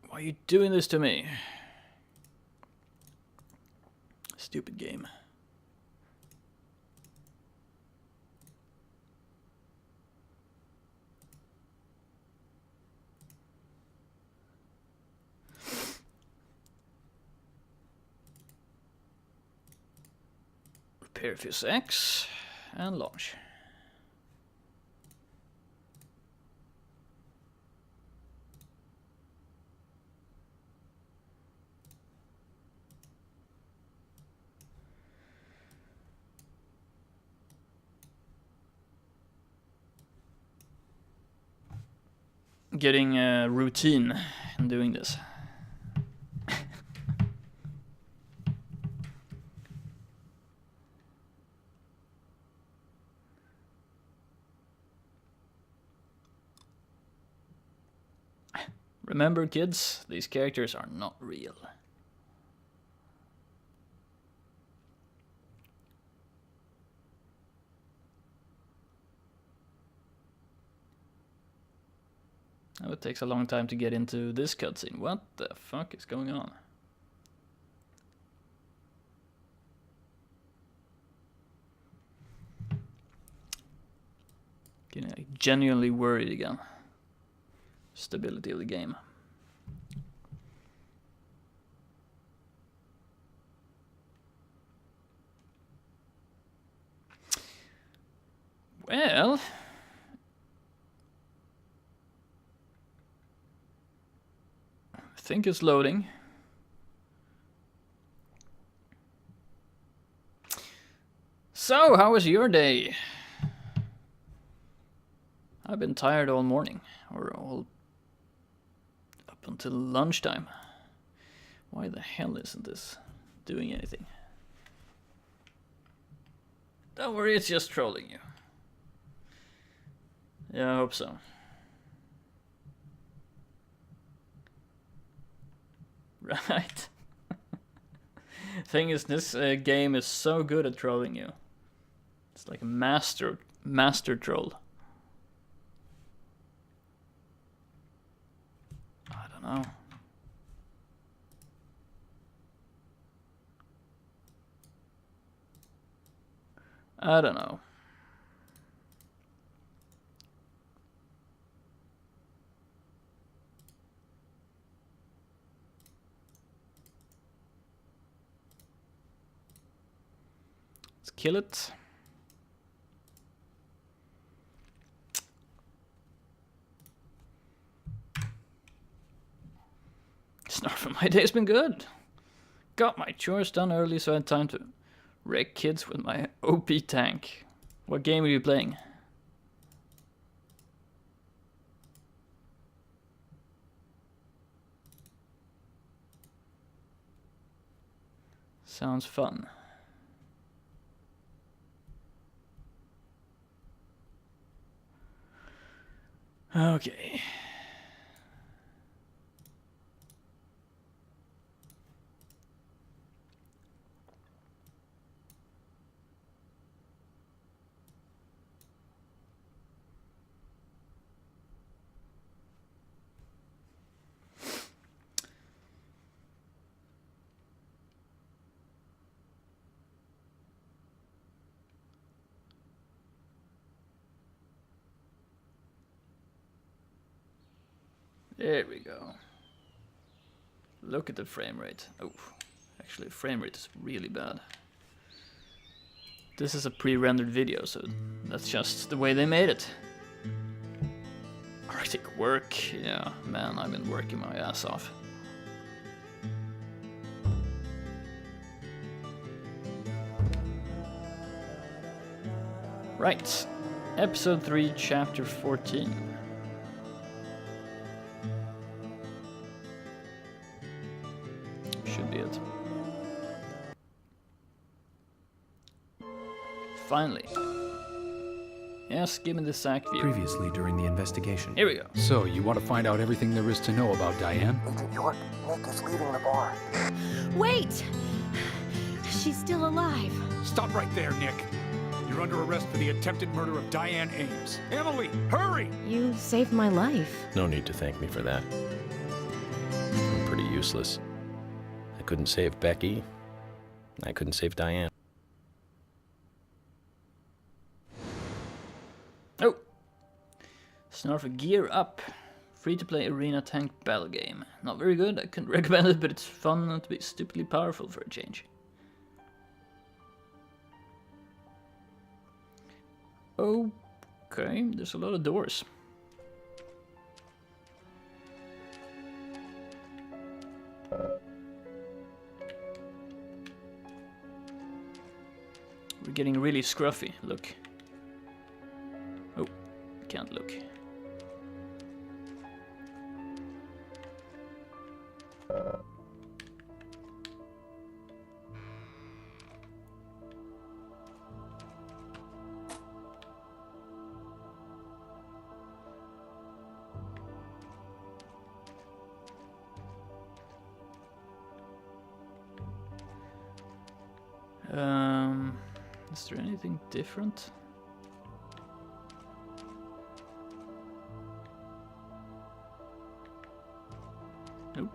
Why are you doing this to me? Stupid game. Repair fuse X and launch. Getting a routine in doing this. Remember, kids, these characters are not real. Oh, it takes a long time to get into this cutscene. What the fuck is going on? Getting genuinely worried again. Stability of the game. Well, I think it's loading. So, how was your day? I've been tired all morning, or all up until lunchtime. Why the hell isn't this doing anything? Don't worry, it's just trolling you. Yeah, I hope so. Right. Thing is, this game is so good at trolling you. It's like a master troll. I don't know. I don't know. Let's kill it. Snarf, my day's been good. Got my chores done early so I had time to wreck kids with my OP tank. What game are you playing? Sounds fun. Okay. There we go. Look at the frame rate. Oh, actually, frame rate is really bad. This is a pre-rendered video, so that's just the way they made it. Arctic work. Yeah, man, I've been working my ass off. Right. Episode 3, Chapter 14. Should be it. Finally. Yes, give me the sack view. Previously during the investigation. Here we go. So, you want to find out everything there is to know about Diane? Agent York, Nick is leaving the bar. Wait! She's still alive. Stop right there, Nick. You're under arrest for the attempted murder of Diane Ames. Emily, hurry! You saved my life. No need to thank me for that. I'm pretty useless. I couldn't save Becky. I couldn't save Diane. Oh! Snarf Gear Up. Free-to-play arena tank battle game. Not very good, I couldn't recommend it, but it's fun and to be stupidly powerful for a change. Okay, there's a lot of doors. We're getting really scruffy, look. Oh, can't look. Is there anything different? Nope.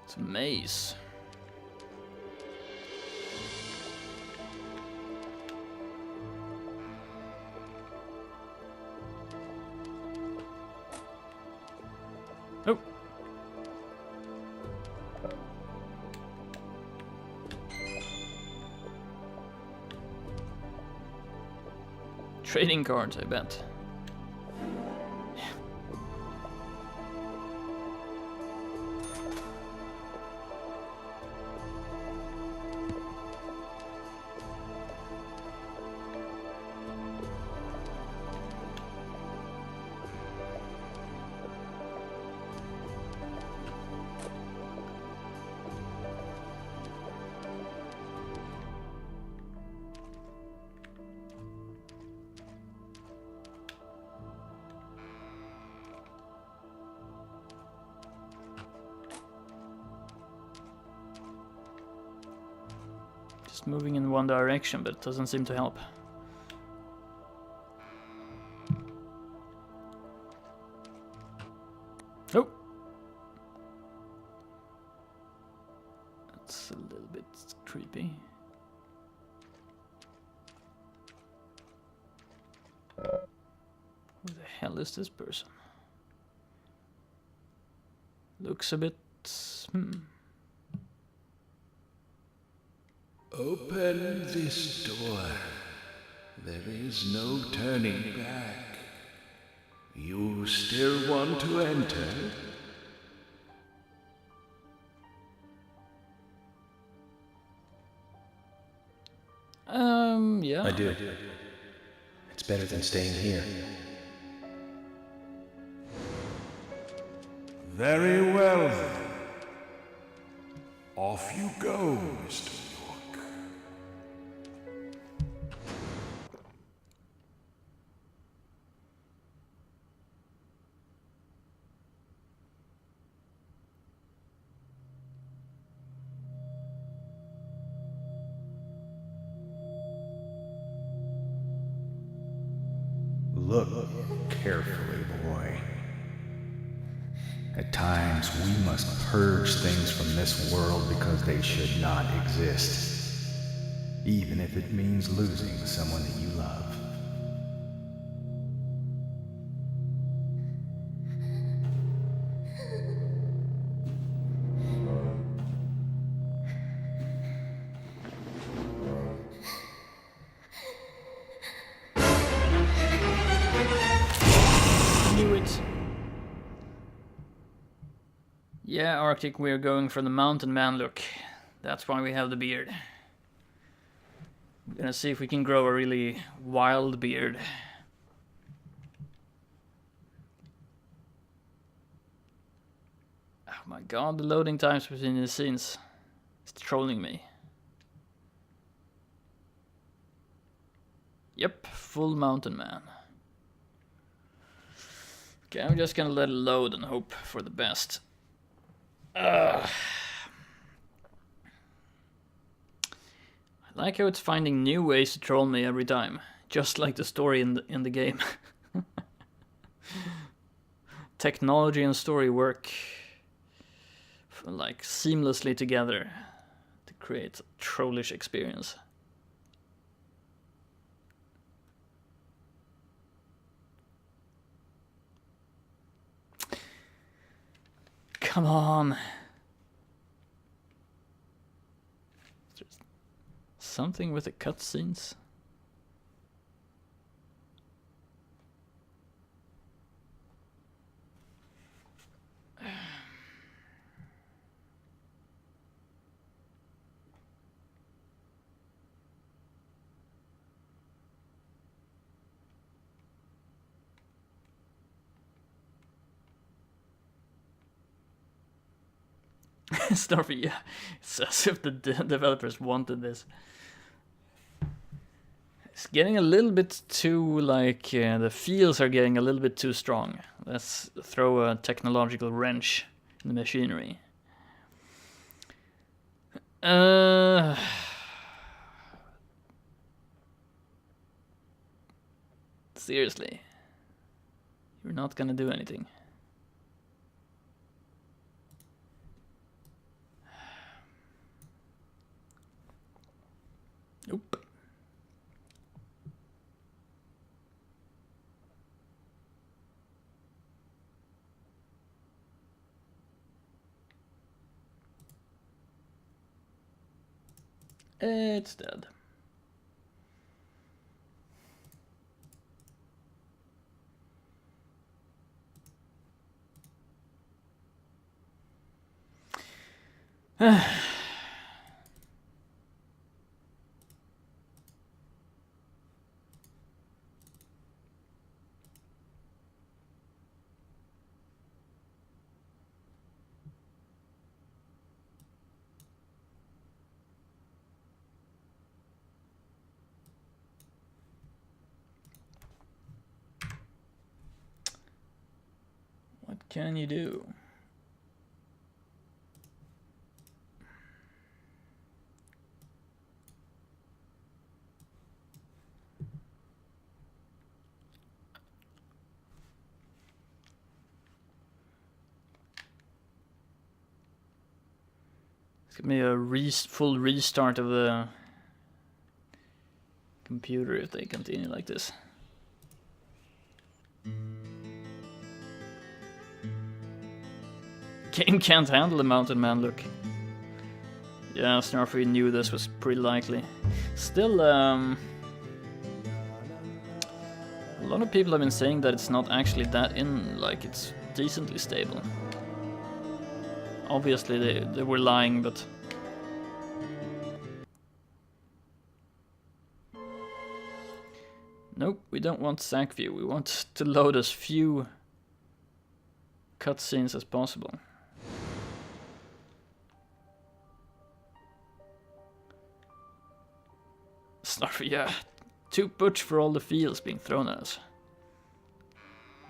It's a maze. Oh. Trading cards, I bet. Just moving in one direction, but it doesn't seem to help. Oh! That's a little bit creepy. Who the hell is this person? Looks a bit... Open this door. There is no turning back. You still want to enter? Yeah. I do. It's better than staying here. Very well then. Off you go, Mr. York. Look carefully, boy. At times, we must purge things from this world because they should not exist, even if it means losing someone that you love. Knew it. Yeah, Arctic, we're going for the mountain man look. That's why we have the beard. We're gonna see if we can grow a really wild beard. my god, the loading times between the scenes. It's trolling me. Yep, full mountain man. Okay, I'm just gonna let it load and hope for the best. I like how it's finding new ways to troll me every time, just like the story in the game. Technology and story work like seamlessly together to create a trollish experience. Come on. There's something with the cutscenes. Starfy, yeah, it's as if the developers wanted this. It's getting a little bit too, like, the feels are getting a little bit too strong. Let's throw a technological wrench in the machinery. Seriously, you're not gonna do anything. Nope. It's dead. What can you do? Give me a full restart of the computer if they continue like this. Game can't handle the mountain man look. Yeah, Snarfy knew this was pretty likely. Still, a lot of people have been saying that it's not actually that like it's decently stable. Obviously they were lying, but nope, we don't want sack view. We want to load as few cutscenes as possible. Snarfy, yeah, too butch for all the feels being thrown at us.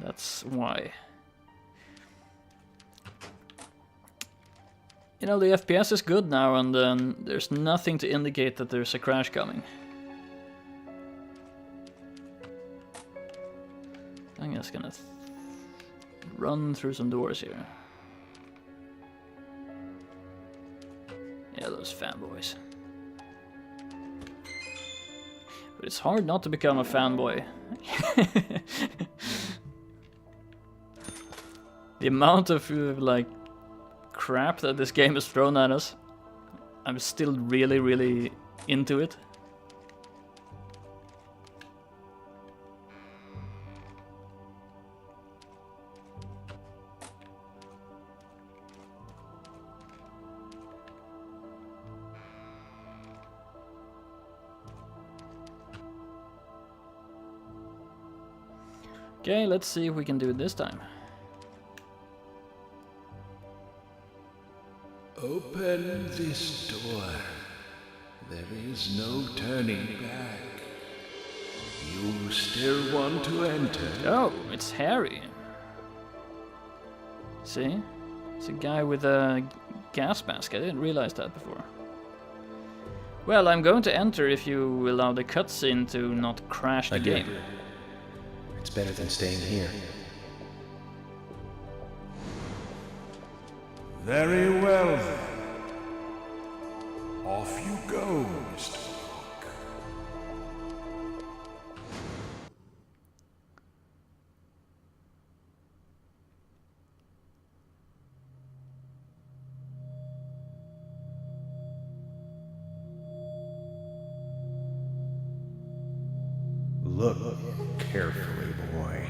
That's why. You know, the FPS is good now, and there's nothing to indicate that there's a crash coming. I'm just gonna run through some doors here. Yeah, those fanboys. But it's hard not to become a fanboy. The amount of, like, crap that this game has thrown at us, I'm still really, really into it. Okay, let's see if we can do it this time. Open this door. There is no turning back. You still want to enter? Oh, it's Harry. See? It's a guy with a gas mask. I didn't realize that before. Well, I'm going to enter if you allow the cutscene to not crash the game. It's better than staying here. Very well then. Off you go, Mr. York. Look carefully, boy.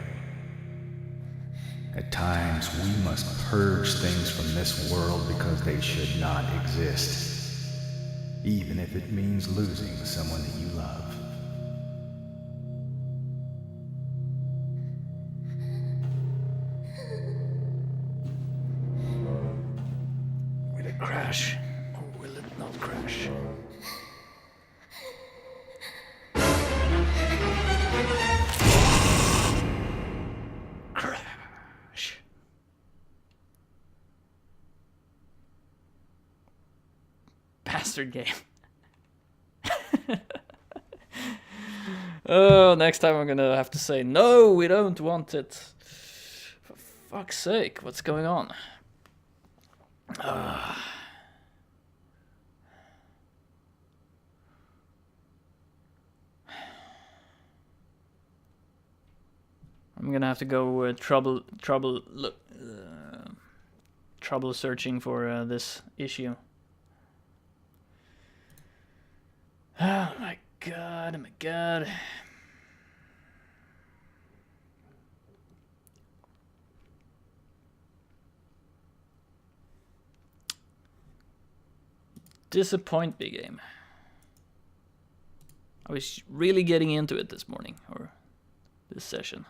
At times, we must purge things from this world because they should not exist, even if it means losing someone that you love. Will it crash? Or will it not crash? Crash. Bastard game. Oh, next time I'm gonna have to say, no, we don't want it. For fuck's sake, what's going on? I'm gonna have to go trouble searching for this issue. Oh my god! Oh my god! Disappoint me, game. I was really getting into it this morning, or this session.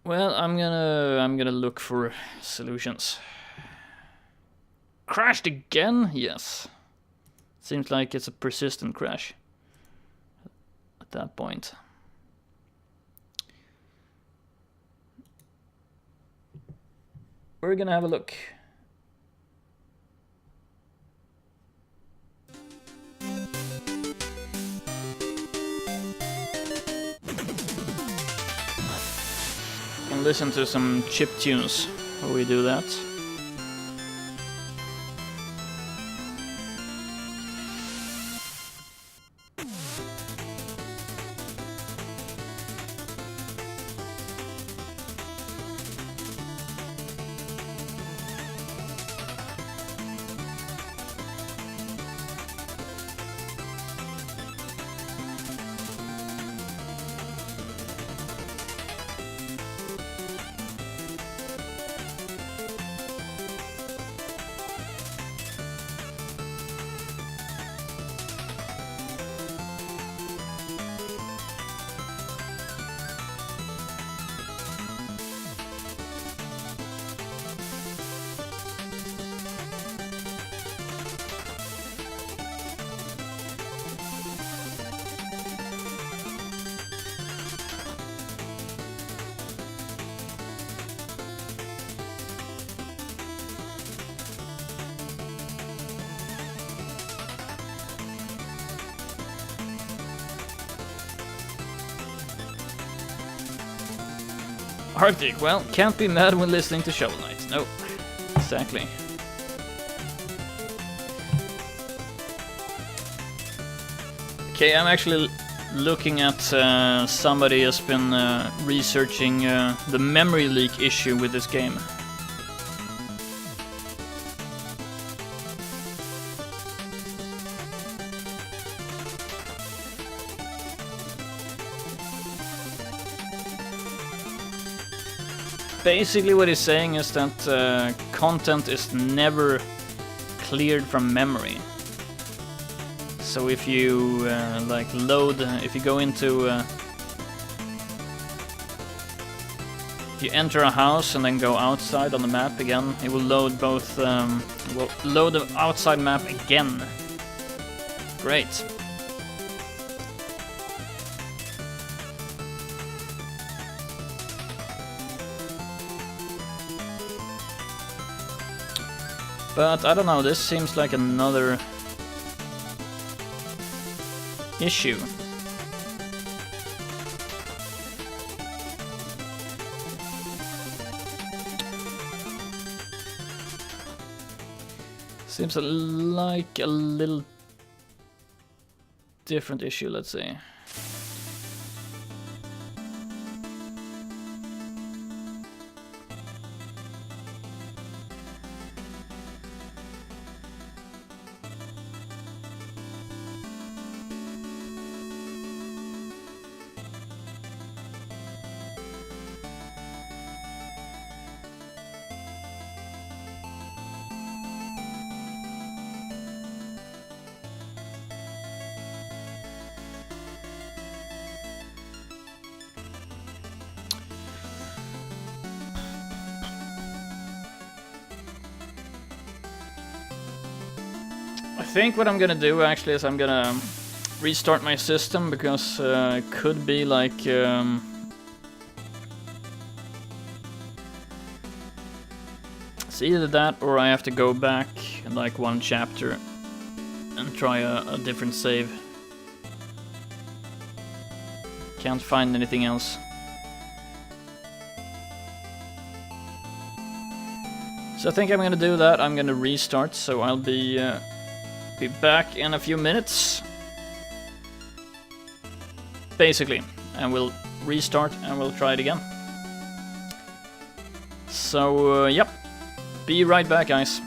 Well, I'm gonna look for solutions. Crashed again? Yes. Seems like it's a persistent crash at that point. We're gonna have a look. And listen to some chip tunes while we do that. Arctic, well, can't be mad when listening to Shovel Knight. No, exactly. Okay, I'm actually looking at somebody has been researching the memory leak issue with this game. Basically what he's saying is that content is never cleared from memory. So if you like load, if you go into, if you enter a house and then go outside on the map again, it will load both, will load the outside map again. Great. But I don't know, this seems like another issue. Seems like a little different issue, let's say. I think what I'm gonna do actually is I'm gonna restart my system, because it could be like it's either that or I have to go back like one chapter and try a different save. Can't find anything else. So I think I'm gonna do that. I'm gonna restart, so I'll be back in a few minutes, basically, and we'll restart and we'll try it again. So, yep, be right back, guys.